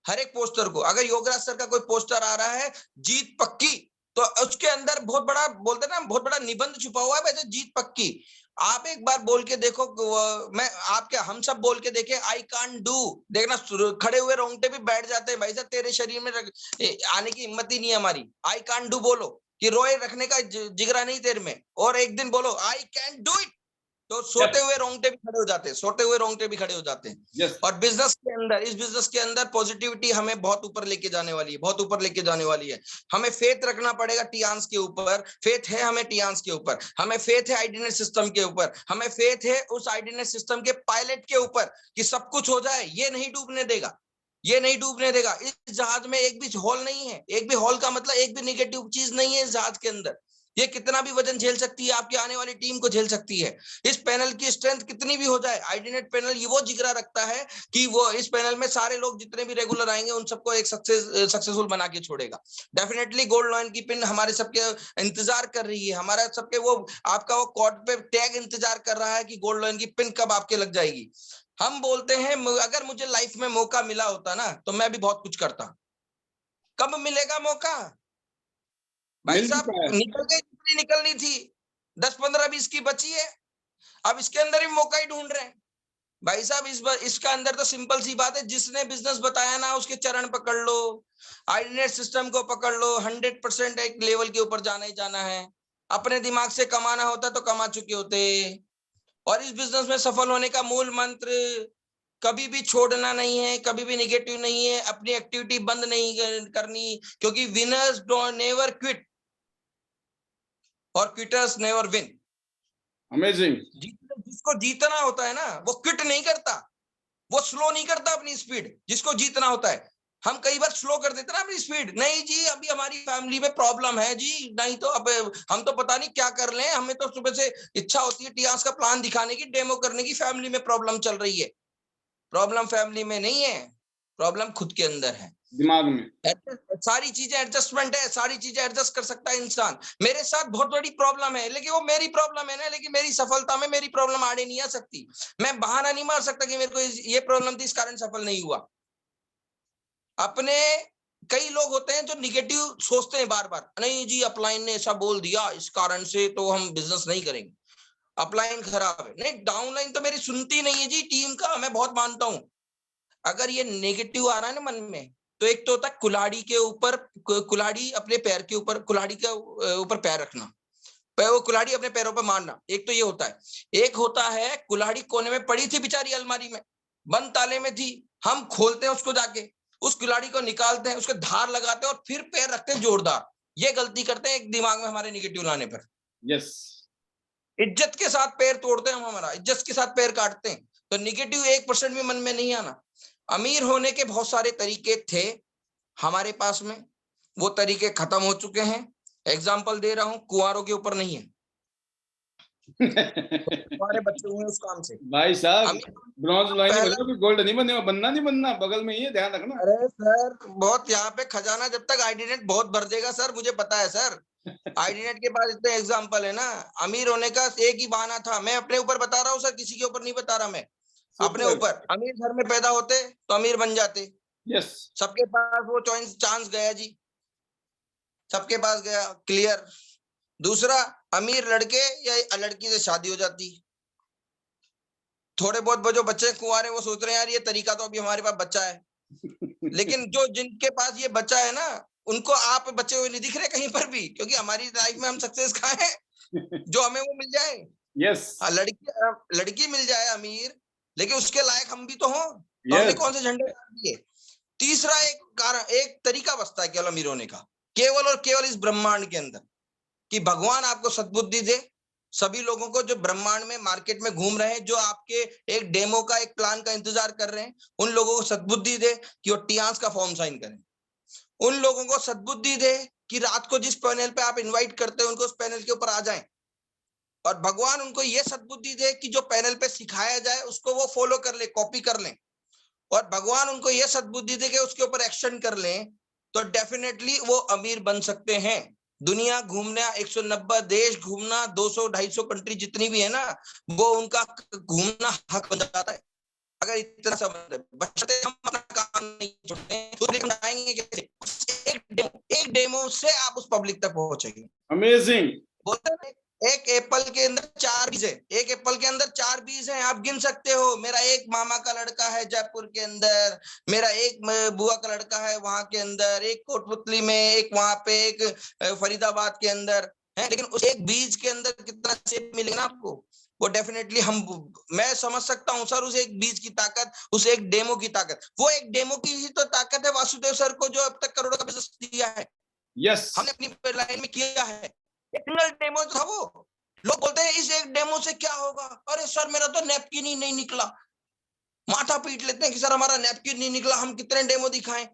हर एक पोस्टर को। अगर योगराज सर का कोई पोस्टर आ रहा है जीत पक्की, तो उसके अंदर बहुत बड़ा बोलते ना बहुत बड़ा निबंध छुपा हुआ है, वैसे जीत पक्की। आप एक बार बोल के देखो, मैं आप क्या हम सब बोल के देखे आई कांट डू, देखना खड़े हुए रोंगटे भी बैठ जाते हैं भाई साहब, तेरे शरीर में आने की हिम्मत ही नहीं है हमारी। आई कांट डू बोलो कि रोए रखने का जिगरा नहीं तेरे में, और एक दिन बोलो आई कैन डू इट, तो सोते हुए रोंगटे भी खड़े हो जाते हैं, सोते हुए रोंगटे भी खड़े हो जाते हैं। yes. और बिजनेस के अंदर, इस बिजनेस के अंदर पॉजिटिविटी हमें बहुत ऊपर लेके जाने वाली है, बहुत ऊपर लेके जाने वाली है। हमें फेथ रखना पड़ेगा टियांस के ऊपर, फेथ है हमें टियांस के ऊपर, हमें फेथ है आईडीनेट सिस्टम के ऊपर, हमें फेथ है उस आईडीनेट सिस्टम के पायलट के ऊपर कि सब कुछ हो जाए, ये नहीं डूबने देगा। ये नहीं डूबने देगा। इस जहाज में एक भी होल नहीं है, एक भी होल का मतलब एक भी नेगेटिव चीज नहीं है इस जहाज के अंदर। ये कितना भी वजन झेल सकती है, आपकी आने वाली टीम को झेल सकती है। इस पैनल की स्ट्रेंथ कितनी भी हो जाए, आईडीनेट पैनल ये वो जिगरा रखता है कि वो इस पैनल में सारे लोग जितने भी रेगुलर आएंगे उन सबको एक सक्सेसफुल बना के छोड़ेगा। डेफिनेटली गोल्ड लॉइन की पिन हमारे सबके इंतजार कर रही है, हमारा सबके वो आपका वो कॉर्ड पे टैग इंतजार कर रहा है कि गोल्ड लॉइन की पिन कब आपके लग जाएगी। हम बोलते हैं अगर मुझे लाइफ में मौका मिला होता ना तो मैं भी बहुत कुछ करता। कब मिलेगा मौका भाई मिल साहब? चुका है। निकल गई जितनी निकलनी थी, 10 15 20 की बची है, अब इसके अंदर ही मौका ही ढूंढ रहे हैं भाई साहब। इसका अंदर तो सिंपल सी बात है, जिसने बिजनेस बताया ना उसके चरण पकड़ लो, आईडीनेट सिस्टम को पकड़ लो। 100% एक लेवल के ऊपर जाना ही जाना है। अपने दिमाग से कमाना होता तो कमा चुके होते। और इस बिजनेस में सफल होने का मूल मंत्र कभी भी छोड़ना नहीं है, कभी भी निगेटिव नहीं है, अपनी एक्टिविटी बंद नहीं करनी, क्योंकि विनर्स डोंट नेवर क्विट और क्विटर्स नेवर विन। अमेजिंग। जिसको जीतना होता है ना वो क्विट नहीं करता, वो स्लो नहीं करता अपनी स्पीड। जिसको जीतना होता है, हम कई बार स्लो कर देते ना अपनी स्पीड, नहीं जी अभी हमारी फैमिली में प्रॉब्लम है जी, नहीं तो अब हम तो पता नहीं क्या कर लें, हमें तो सुबह से इच्छा होती है टियास का प्लान दिखाने की, डेमो करने की, फैमिली में प्रॉब्लम चल रही है। प्रॉब्लम फैमिली में नहीं है, प्रॉब्लम खुद के अंदर है, दिमाग में। सारी चीजें एडजस्टमेंट है, सारी चीजें एडजस्ट कर सकता है इंसान। मेरे साथ बहुत बड़ी प्रॉब्लम है, लेकिन वो मेरी प्रॉब्लम है ना, लेकिन मेरी सफलता में मेरी प्रॉब्लम आड़े नहीं आ सकती। मैं बहाना नहीं मार सकता कि मेरे को ये प्रॉब्लम थी इस कारण सफल नहीं हुआ। अपने कई लोग होते हैं जो निगेटिव सोचते हैं बार बार, नहीं जी अपलाइन ने ऐसा बोल दिया इस कारण से तो हम बिजनेस नहीं करेंगे, अपलाइन खराब है। नहीं, डाउनलाइन तो मेरी सुनती नहीं है जी टीम का, मैं बहुत मानता हूं। अगर ये नेगेटिव आ रहा है ना मन में, तो एक तो होता है कुल्हाड़ी के ऊपर, कुल्हाड़ी अपने पैर के ऊपर, कुल्हाड़ी के ऊपर पैर रखना, वो कुल्हाड़ी अपने पैरों पर मारना, एक तो ये होता है। एक होता है कुल्हाड़ी कोने में पड़ी थी बेचारी अलमारी में, बंद ताले में थी, हम खोलते हैं उसको, जाके उस कुल्हाड़ी को निकालते हैं, उसके धार लगाते हैं और फिर पैर रखते हैं जोरदार। ये गलती करते हैं एक दिमाग में हमारे निगेटिव लाने पर। यस। इज्जत के साथ पैर तोड़ते हैं हम, हमारा इज्जत के साथ पैर काटते हैं। तो निगेटिव 1% भी मन में नहीं आना। अमीर होने के बहुत सारे तरीके थे हमारे पास में, वो तरीके खत्म हो चुके हैं। एग्जाम्पल दे रहा हूं, कुंवारों के ऊपर नहीं है, हमारे बच्चे हुए उस काम से। भाई साहब ब्रॉन्ज लॉइन ही पहला- बनो, कि गोल्ड नहीं बने, बनना नहीं बनना, बगल में ही है, ध्यान रखना। अरे सर बहुत यहाँ पे खजाना जब तक आईडीनेट बहुत भर देगा सर, मुझे पता है सर। आईडीनेट के पास इतने एग्जाम्पल है ना। अमीर होने का एक ही बहाना था, मैं अपने ऊपर बता रहा हूँ सर, किसी के ऊपर नहीं बता रहा मैं, अपने Super. ऊपर। अमीर घर में पैदा होते तो अमीर बन जाते, यस। सबके पास वो चांस गया जी, सबके पास गया, क्लियर। दूसरा, अमीर लड़के या लड़की से शादी हो जाती। थोड़े बहुत वो जो बच्चे कुंवारे वो सोच रहे हैं यार ये तरीका तो अभी हमारे पास बच्चा है, लेकिन जो जिनके पास ये बच्चा है ना उनको आप बच्चे हुए नहीं दिख रहे कहीं पर भी, क्योंकि हमारी लाइफ में हम सक्सेस कहाँ है जो हमें वो मिल जाए। यस। हाँ, लड़की मिल जाए अमीर, लेकिन उसके लायक हम भी तो हों, तो Yes. हमने कौन से झंडे गाड़ दिए। तीसरा एक कारण, एक तरीका बचता है केवल अमीर होने का, केवल और केवल इस ब्रह्मांड के अंदर, कि भगवान आपको सद्बुद्धि दे। सभी लोगों को जो ब्रह्मांड में मार्केट में घूम रहे हैं, जो आपके एक डेमो का एक प्लान का इंतजार कर रहे हैं, उन लोगों को सद्बुद्धि दे कि वो टियास का फॉर्म साइन करें। उन लोगों को सद्बुद्धि दे कि रात को जिस पैनल पे आप इनवाइट करते हैं उनको उस पैनल के ऊपर आ जाएं। और भगवान उनको ये सद्बुद्धि दे कि जो पैनल पे सिखाया जाए उसको वो फॉलो कर ले, कॉपी कर लें। और भगवान उनको ये सद्बुद्धि दे कि उसके ऊपर एक्शन कर लें, तो डेफिनेटली वो अमीर बन सकते हैं। दुनिया घूमना, 190 देश घूमना, 200-250 कंट्री जितनी भी है ना, वो उनका घूमना हक बन जाता है अगर इतना समझ है। बचते हम अपना काम नहीं छोड़ते, तो जाएंगे कैसे? एक डेमो से आप उस पब्लिक तक पहुंचेंगे। अमेजिंग। बोलते हैं एक एप्पल के अंदर 4 बीज है, एक एप्पल के अंदर 4 बीज हैं, आप गिन सकते हो। मेरा एक मामा का लड़का है जयपुर के अंदर, मेरा एक बुआ का लड़का है वहां के अंदर, एक कोटपुतली में, एक वहां पे, एक फरीदाबाद के अंदर है, लेकिन उस एक बीज के अंदर कितना सेब मिलेगा ना आपको, वो डेफिनेटली मैं समझ सकता हूँ सर उस एक बीज की ताकत, उस एक डेमो की ताकत। वो एक डेमो की ही तो ताकत है वासुदेव सर को, जो अब तक करोड़ों का बिजनेस दिया है। यस। हमने अपनी लाइन में किया है। सिंगल डेमो था वो। लोग बोलते हैं इस एक डेमो से क्या होगा, अरे सर मेरा तो नैपकिन ही नहीं निकला। माथा पीट लेते हैं कि सर हमारा नैपकिन नहीं निकला, हम कितने डेमो दिखाएं।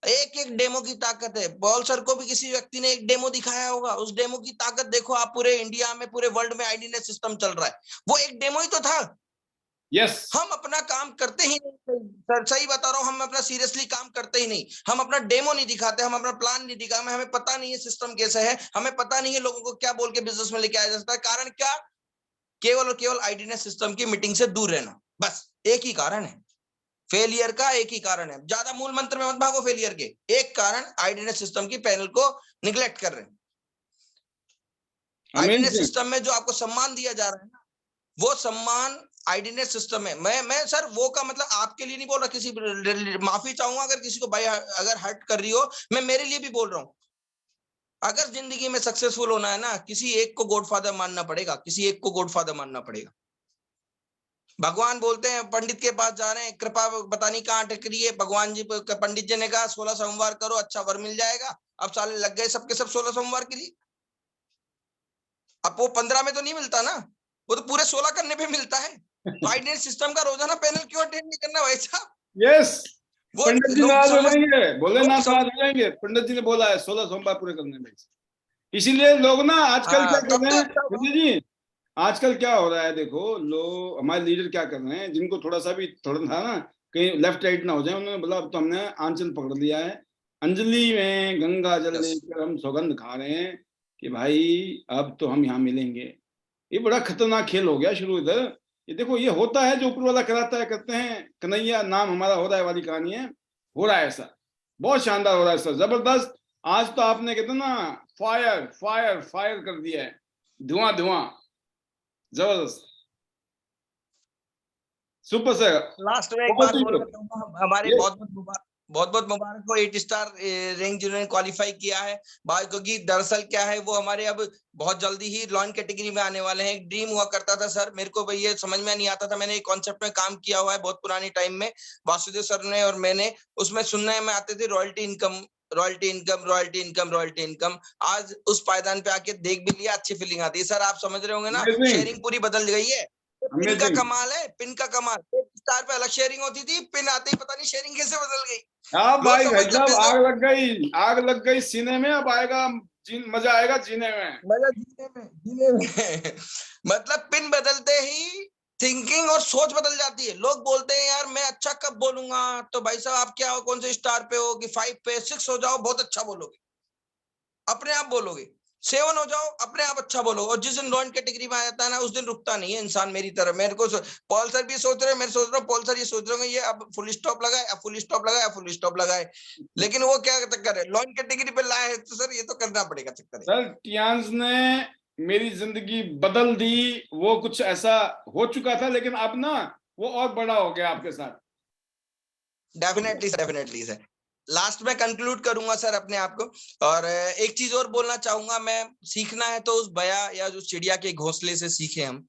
एक एक डेमो की ताकत है। पॉल सर को भी किसी व्यक्ति ने एक डेमो दिखाया होगा, उस डेमो की ताकत देखो आप, पूरे इंडिया में पूरे वर्ल्ड में आईडीनेस सिस्टम चल रहा है, वो एक डेमो ही तो था। यस हम अपना काम करते ही नहीं सर, सही बता रहा हूँ, हम अपना सीरियसली काम करते ही नहीं, हम अपना डेमो नहीं दिखाते, हम अपना प्लान नहीं दिखाते, हमें पता नहीं है सिस्टम कैसे है, हमें पता नहीं है लोगों को क्या बोल के बिजनेस में लेके आया जा सकता है। कारण क्या? केवल और केवल आईडीनेस सिस्टम की मीटिंग से दूर रहना, बस एक ही कारण है फेलियर का, एक ही कारण है। ज्यादा मूल मंत्र में मत भागो फेलियर के, एक कारण आईडीनेस सिस्टम की पैनल को निग्लेक्ट कर रहे हैं। आईडीनेस अमेजिंग सिस्टम में जो आपको सम्मान दिया जा रहा है ना, वो सम्मान आईडीनेस सिस्टम है। मैं सर वो का मतलब आपके लिए नहीं बोल रहा, किसी माफी चाहूंगा अगर किसी को भाई अगर हर्ट कर रही हो, मैं मेरे लिए भी बोल रहा हूँ। अगर जिंदगी में सक्सेसफुल होना है ना, किसी एक को गॉडफादर मानना पड़ेगा, किसी एक को गॉडफादर मानना पड़ेगा। भगवान बोलते हैं पंडित के पास जा रहे हैं, कृपा पता नहीं कहाँ टकरी है, भगवान जी पंडित जी ने कहा 16 सोमवार करो अच्छा वर मिल जाएगा। अब साले लग गए सबके सब 16 सोमवार के लिए। अब वो 15 में तो नहीं मिलता ना, वो तो पूरे 16 करने पे मिलता है। तो आईडीनेस सिस्टम का रोजाना पैनल क्यों अटेंड नहीं करना भाई साहब? यस वो पंडित जी लोग नाराज हो समझ जाएंगे, बोले ना लोग नाराज हो जाएंगे, पंडित जी ने बोला है 16 सोमवार पूरे करने में। इसीलिए लोग ना आजकल क्या हाँ कर तब रहे तो हैं अच्छा हुआ। पंडित जी, आजकल क्या हो रहा है देखो, लोग हमारे लीडर क्या कर रहे हैं, जिनको थोड़ा सा भी थोड़ा था ना कहीं लेफ्ट राइट ना हो जाए, उन्होंने बोला अब तो हमने आंचल पकड़ लिया है, अंजलि में गंगा जल यस लेकर हम सौगंध खा रहे हैं कि भाई अब तो हम यहाँ मिलेंगे। ये बड़ा खतरनाक खेल हो गया शुरू इधर। ये देखो ये होता है जो ऊपर वाला कराता है, करते हैं कन्हैया नाम हमारा हो रहा है वाली कहानी है, हो रहा है ऐसा, बहुत शानदार हो रहा है सर, जबरदस्त। आज तो आपने कहते ना फायर फायर फायर कर दिया है, धुआं धुआं, जबरदस्त, सुपर सर। लास्ट में एक बहुत बात ही बोलना चाहूंगा, हमारे ये बहुत बहुत मुबारक हो 8 स्टार रैंक जिन्होंने क्वालिफाई किया है भाई, क्योंकि दरअसल क्या है वो हमारे अब बहुत जल्दी ही लॉन कैटेगरी में आने वाले हैं। एक ड्रीम हुआ करता था सर मेरे को भाई, ये समझ में नहीं आता था, मैंने एक कॉन्सेप्ट में काम किया हुआ है बहुत पुरानी टाइम में, वासुदेव सर ने और मैंने, उसमें सुनने में आते थे royalty income royalty income royalty income royalty income. आज उस पायदान पे आके देख भी लिया, अच्छी फीलिंग आती है सर, आप समझ रहे होंगे ना, अमेजिंग शेयरिंग पूरी बदल गई है। पिन का अमेजिंग। कमाल है, पिन का कमाल, 8 स्टार पे अलग शेयरिंग होती थी, पिन आते ही पता नहीं शेयरिंग कैसे बदल गई। हाँ लोग भाई, भाई समझते साहब बिजनेस आग लग गई, आग लग गई सीने में, अब आएगा मजा आएगा जीने में। मजा जीने में मतलब पिन बदलते ही थिंकिंग और सोच बदल जाती है। लोग बोलते हैं यार मैं अच्छा कब बोलूंगा, तो भाई साहब आप क्या हो, कौन से स्टार पे हो कि 5 पे 6 हो जाओ बहुत अच्छा बोलोगे, अपने आप बोलोगे, 7 हो जाओ अपने आप अच्छा बोलो। और जिस दिन लॉन कैटेगरी में आ जाता है ना, उस दिन रुकता नहीं है इंसान मेरी तरह। मेरे को पॉल सर भी सोच रहे हैं, मैं सोच रहा हूँ पॉल सर ये सोच रहे होंगे ये अब फुल स्टॉप लगाए, अब फुल स्टॉप लगाए, अब फुल स्टॉप लगाए, लेकिन वो क्या चक्कर है लॉन कैटेगरी पे लाए हैं, तो सर ये तो करना पड़ेगा, चक्कर है। सर टियांस ने मेरी जिंदगी बदल दी, वो कुछ ऐसा हो चुका था, लेकिन अब ना वो और बड़ा हो गया आपके साथ। Definitely sir. लास्ट में कंक्लूड करूंगा सर अपने आप को, और एक चीज और बोलना चाहूंगा, मैं सीखना है तो उस बया या उस चिड़िया के घोंसले से सीखे हम,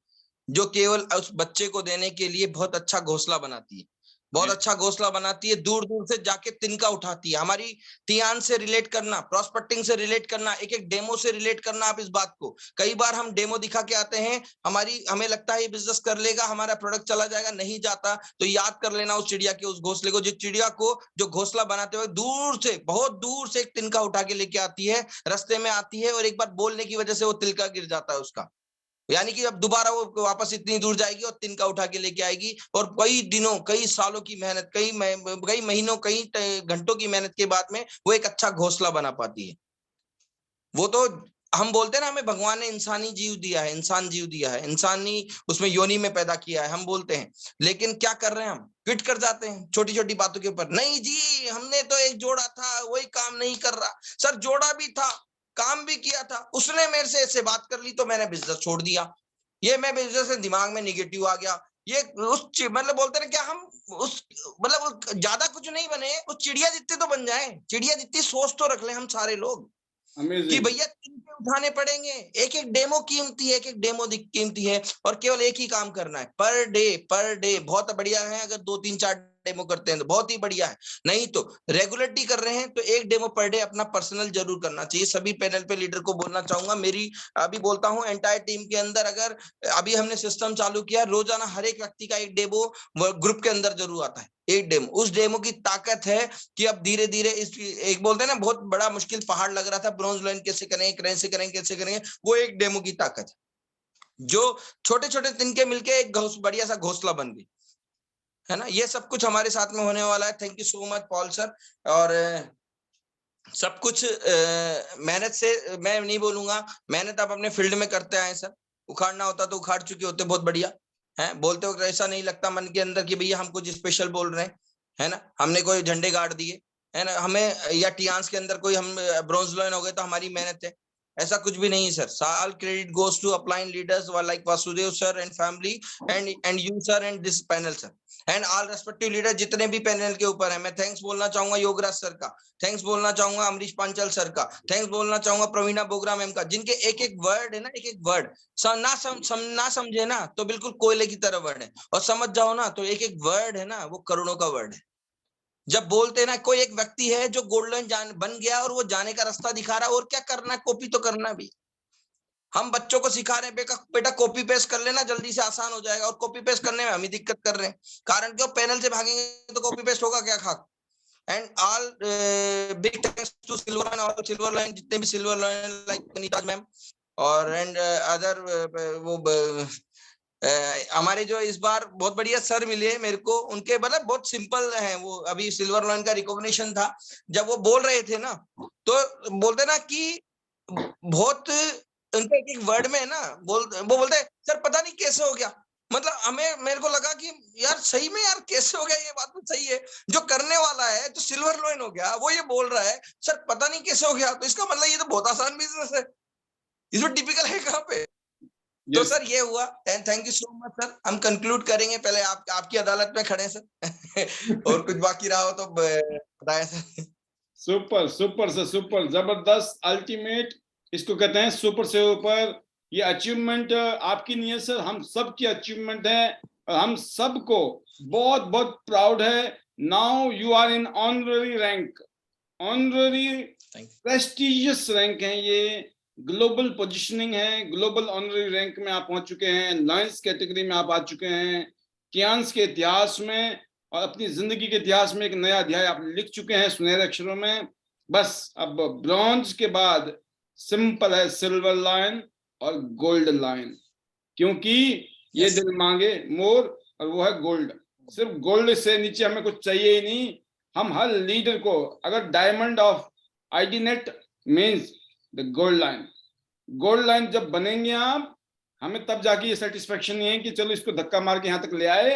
जो केवल उस बच्चे को देने के लिए बहुत अच्छा घोंसला बनाती है, बहुत अच्छा घोंसला बनाती है, दूर दूर से जाके तिनका उठाती है। हमारी टियान से रिलेट करना, प्रॉस्पेक्टिंग से रिलेट करना, एक एक डेमो से रिलेट करना। आप इस बात को, कई बार हम डेमो दिखा के आते हैं, हमें लगता है ये बिजनेस कर लेगा, हमारा प्रोडक्ट चला जाएगा, नहीं जाता। तो याद कर लेना उस चिड़िया के उस घोंसले को, जिस चिड़िया को जो घोंसला बनाते हुए दूर से, बहुत दूर से एक तिनका उठा के लेके आती है, रास्ते में आती है, और एक बार बोलने की वजह से वो तिनका गिर जाता है उसका, यानी कि अब दोबारा वो वापस इतनी दूर जाएगी और तिनका उठा के लेके आएगी, और कई दिनों कई सालों की मेहनत, कई महीनों कई घंटों की मेहनत के बाद में वो एक अच्छा घोंसला बना पाती है। वो तो हम बोलते हैं ना, हमें भगवान ने इंसानी जीव दिया है, इंसान जीव दिया है, इंसानी उसमें योनि में पैदा किया है, हम बोलते हैं, लेकिन क्या कर रहे हैं हम, क्विट कर जाते हैं छोटी छोटी बातों के ऊपर। नहीं जी हमने तो एक जोड़ा था, वही काम नहीं कर रहा। सर जोड़ा भी था, काम भी किया था, उसने मेरे से ऐसे बात कर ली तो मैंने बिजनेस छोड़ दिया, ये मैं बिजनेस से दिमाग में निगेटिव आ गया। ये उस मतलब बोलते ना क्या, हम उस मतलब ज्यादा कुछ नहीं बने, उस चिड़िया जितने तो बन जाए, चिड़िया जितनी सोच तो रख ले हम सारे लोग, कि अमेजिंग। भैया तिनके उठाने पड़ेंगे, एक एक डेमो कीमती है, एक एक डेमो कीमती है, और केवल एक ही काम करना है, पर डे बहुत बढ़िया है अगर 2 3 4 डेमो करते हैं तो बहुत ही बढ़िया है, नहीं तो रेगुलरली कर रहे हैं तो एक डेमो पर डे अपना पर्सनल जरूर करना चाहिए। सभी पैनल पे लीडर को बोलना चाहूंगा, मेरी अभी बोलता हूं एंटायर टीम के अंदर, अगर अभी हमने सिस्टम चालू किया, रोजाना हर एक व्यक्ति का एक डेमो ग्रुप के अंदर जरूर आता है, एक डेमो। उस डेमो की ताकत है कि अब धीरे धीरे इस एक बोलते हैं ना बहुत बड़ा मुश्किल पहाड़ लग रहा था, ब्रॉन्ज लाइन कैसे करेंगे, क्रेन से करेंगे, कैसे करेंगे, वो एक डेमो की ताकत है जो छोटे छोटे तिनके मिलके एक बढ़िया सा घोंसला बन गई, है ना। ये सब कुछ हमारे साथ में होने वाला है। Thank you so much Paul sir. और सब कुछ मेहनत से मैं नहीं बोलूंगा, मेहनत आप अपने फील्ड में करते आए सर, उखाड़ना होता तो उखाड़ चुके होते, बहुत बढ़िया है। बोलते वक्त ऐसा नहीं लगता मन के अंदर कि भैया हम कुछ स्पेशल बोल रहे हैं, है ना, हमने कोई झंडे गाड़ दिए, है ना, हमें या टियान्स के अंदर कोई हम ब्रॉन्ज लाइन हो गए तो हमारी मेहनत है, ऐसा कुछ भी नहीं है sir. All credit goes to upline leaders like Vasudev sir and family and you sir and this panel sir and all respective leaders जितने भी पैनल के ऊपर है। मैं थैंक्स बोलना चाहूंगा योगराज सर का, थैंक्स बोलना चाहूंगा अमरीश पांचाल सर का, थैंक्स बोलना चाहूंगा प्रवीणा बोगरा मैम का, जिनके एक एक वर्ड है ना, एक एक वर्ड ना समझे ना तो बिल्कुल कोयले की तरह वर्ड है, और समझ जाओ ना तो एक एक वर्ड है ना वो करोड़ों का वर्ड है। जब बोलते ना कोई एक व्यक्ति है जो गोल्डन बन गया और वो जाने का रास्ता दिखा रहा है, और क्या करना है, कॉपी तो करना भी। हम बच्चों को सिखा रहे हैं बेटा कॉपी पेस्ट कर लेना, जल्दी से आसान हो जाएगा, और कॉपी पेस्ट करने में हम ही दिक्कत कर रहे हैं, कारण क्यों, पैनल से भागेंगे तो कॉपी पेस्ट होगा क्या खाक। And all big thanks to silver line, और सिल्वर लाइन जितने भी silver line like Anita ma'am और एंड अदर वो हमारे जो इस बार बहुत बढ़िया सर मिले मेरे को, उनके मतलब बहुत सिंपल हैं वो। अभी सिल्वर लाइन का रिकॉग्निशन था, जब वो बोल रहे थे ना तो बोलते ना कि बहुत उनके एक एक वर्ड में है ना वो बोलते सर पता नहीं कैसे हो गया, मतलब हमें मेरे को लगा कि यार सही में यार कैसे हो गया, ये बात तो सही है, जो करने वाला है जो सिल्वर लाइन हो गया वो ये बोल रहा है सर पता नहीं कैसे हो गया, तो इसका मतलब ये तो बहुत आसान बिजनेस है, इसमें टिपिकल है कहाँ पे। तो सर ये हुआ, and thank you so much sir. हम कंक्लूड करेंगे, पहले आपकी अदालत में खड़े हैं सर और कुछ बाकी रहा हो तो बताएं sir. Super super sir, super जबरदस्त, अल्टीमेट, इसको कहते हैं सुपर से ऊपर। ये अचीवमेंट आपकी नहीं है सर, हम सब की अचीवमेंट है, और हम सबको बहुत बहुत प्राउड है। Now you are in honorary rank, honorary prestigious rank है ये, ग्लोबल पोजीशनिंग है, ग्लोबल ऑनररी रैंक में आप पहुंच चुके हैं, लायंस कैटेगरी में आप आ चुके हैं, टियान्स के इतिहास में और अपनी जिंदगी के इतिहास में एक नया अध्याय आप लिख चुके हैं सुनहरे अक्षरों में। बस अब ब्रॉन्ज के बाद सिंपल है सिल्वर लाइन और गोल्ड लाइन, क्योंकि ये दिल मांगे मोर और वो है गोल्ड। सिर्फ गोल्ड से नीचे हमें कुछ चाहिए ही नहीं। हम हर लीडर को, अगर diamond of IDNET means the gold line, gold line जब बनेंगे आप, हमें तब जाके ये सेटिस्फेक्शन नहीं है कि चलो इसको धक्का मार के यहाँ तक ले आए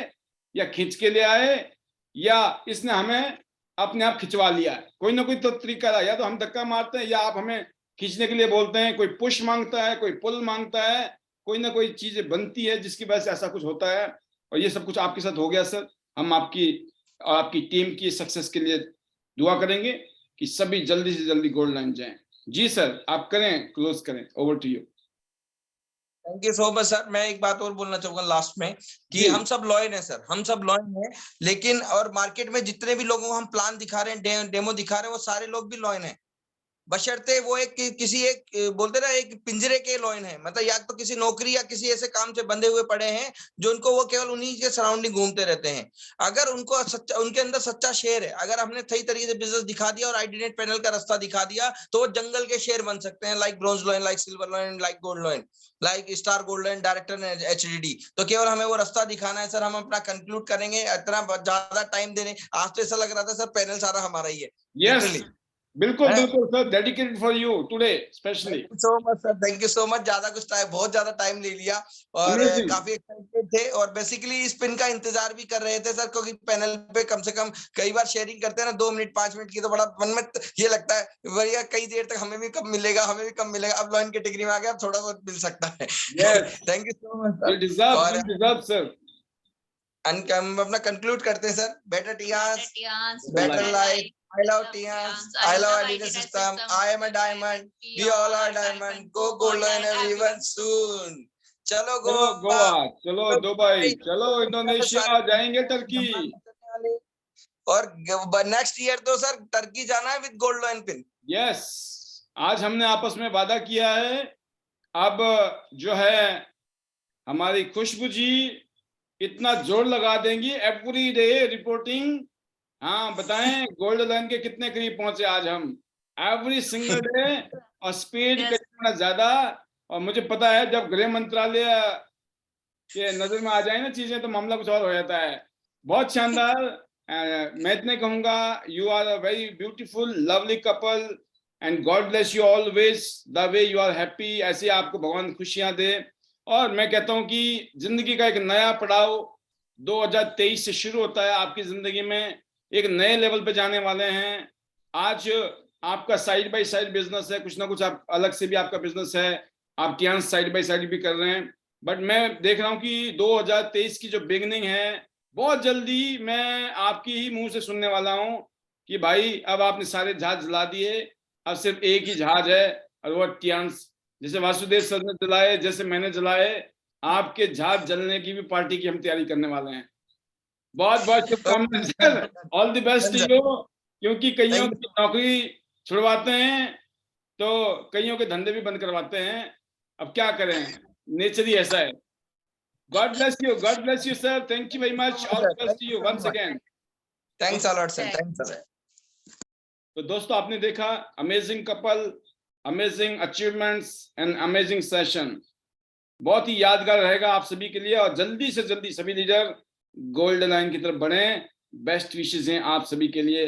या खींच के ले आए या इसने हमें अपने आप खिंचवा लिया है। कोई ना कोई तो तरीका है, या तो हम धक्का मारते हैं या आप हमें खींचने के लिए बोलते हैं, कोई पुश मांगता है, कोई पुल मांगता है, कोई ना कोई चीज बनती है जिसकी वजह से ऐसा कुछ होता है। और ये सब कुछ आपके साथ हो गया सर। हम आपकी टीम की सक्सेस के लिए दुआ करेंगे कि सभी जल्दी से जल्दी गोल्ड लाइन जाएं। जी सर, आप करें, क्लोज करें, over to you. Thank you so much sir. मैं एक बात और बोलना चाहूंगा लास्ट में कि हम सब लॉयल हैं सर, हम सब लॉयल हैं, लेकिन और मार्केट में जितने भी लोगों को हम प्लान दिखा रहे हैं, डेमो दिखा रहे हैं, वो सारे लोग भी लॉयल हैं, बशर्ते वो एक किसी एक बोलते ना एक पिंजरे के लॉयन है, मतलब या तो किसी नौकरी या किसी ऐसे काम से बंधे हुए पड़े हैं जो उनको वो केवल उन्हीं के सराउंडिंग घूमते रहते हैं। अगर उनको सच्चा, उनके अंदर सच्चा शेर है, अगर हमने सही तरीके से बिजनेस दिखा दिया और आईडीनेट पैनल का रास्ता दिखा दिया तो वो जंगल के शेर बन सकते हैं, like bronze lion, like silver lion, like gold lion, like star gold lion, director HDD. तो केवल हमें वो रास्ता दिखाना है सर। हम अपना कंक्लूड करेंगे, इतना ज्यादा टाइम देने, आज तो ऐसा लग रहा था सर पैनल सारा हमारा ही है। यस, बिल्कुल बिल्कुल sir, dedicated for you today specially. Thank you so much sir, thank you so much. ज्यादा कुछ टाइम, बहुत ज्यादा टाइम ले लिया और काफी एक्साइटेड थे और बेसिकली इस पिन का इंतजार भी कर रहे थे सर, क्योंकि पैनल पे कम से कम कई बार शेयरिंग करते हैं ना 2 मिनट 5 मिनट की, तो बड़ा मन में ये लगता है भैया कई देर तक हमें भी कब मिलेगा, हमें भी कब मिलेगा। अब लॉइन कैटेगरी में आ गया, अब थोड़ा बहुत मिल सकता है। Thank you so much sir. हम अपना कंक्लूड करते हैं sir. Better Tiens, better life, I love Tians, I love Adidas system, I am a diamond, we all are diamond, go gold and everyone soon. चलो गोवा, चलो Dubai, चलो Indonesia, जाएंगे Turkey. और next year तो sir Turkey जाना है with gold lion pin. Yes, आज हमने आपस में वादा किया है। अब जो है हमारी खुशबू जी इतना जोर लगा देंगी एवरी डे रिपोर्टिंग। हाँ बताएं गोल्ड लाइन के कितने करीब पहुंचे आज हम, एवरी सिंगल डे, और स्पीड Yes. कहीं ज्यादा। और मुझे पता है जब गृह मंत्रालय के नजर में आ जाए ना चीजें तो मामला कुछ और हो जाता है। बहुत शानदार। मैं इतने कहूंगा, you are a very beautiful lovely couple and God bless you always the way you are happy. ऐसे आपको भगवान खुशियां दे। और मैं कहता हूं कि जिंदगी का एक नया पड़ाव 2023 से शुरू होता है आपकी जिंदगी में, एक नए लेवल पे जाने वाले हैं। आज आपका साइड बाय साइड बिजनेस है, कुछ ना कुछ आप अलग से भी आपका बिजनेस है, आप क्या साइड बाय साइड भी कर रहे हैं। बट मैं देख रहा हूं कि 2023 की जो बिगनिंग है, बहुत जल्दी मैं आपकी ही मुंह से सुनने वाला हूं कि भाई अब आपने सारे जहाज जला दिए, अब सिर्फ एक ही जहाज है और वो टियांस। जैसे वासुदेव सर ने जलाए, जैसे मैंने जलाए, आपके जहाज जलने की भी पार्टी की हम तैयारी करने वाले हैं। बहुत बहुत शुभकामनाएं sir, all the best you. क्योंकि कईयों की नौकरी छुड़वाते हैं तो कईयों के धंधे भी बंद करवाते हैं। अब क्या करें, नेचर ही ऐसा है। God bless you sir, thank you very much, all the best to you once again. Thanks a lot sir, thanks a lot. तो दोस्तों आपने देखा amazing couple, amazing achievements and amazing session. बहुत ही यादगार रहेगा आप सभी के लिए। और जल्दी से जल्दी सभी लीडर गोल्ड लाइन की तरफ बढ़े। बेस्ट विशेस हैं आप सभी के लिए।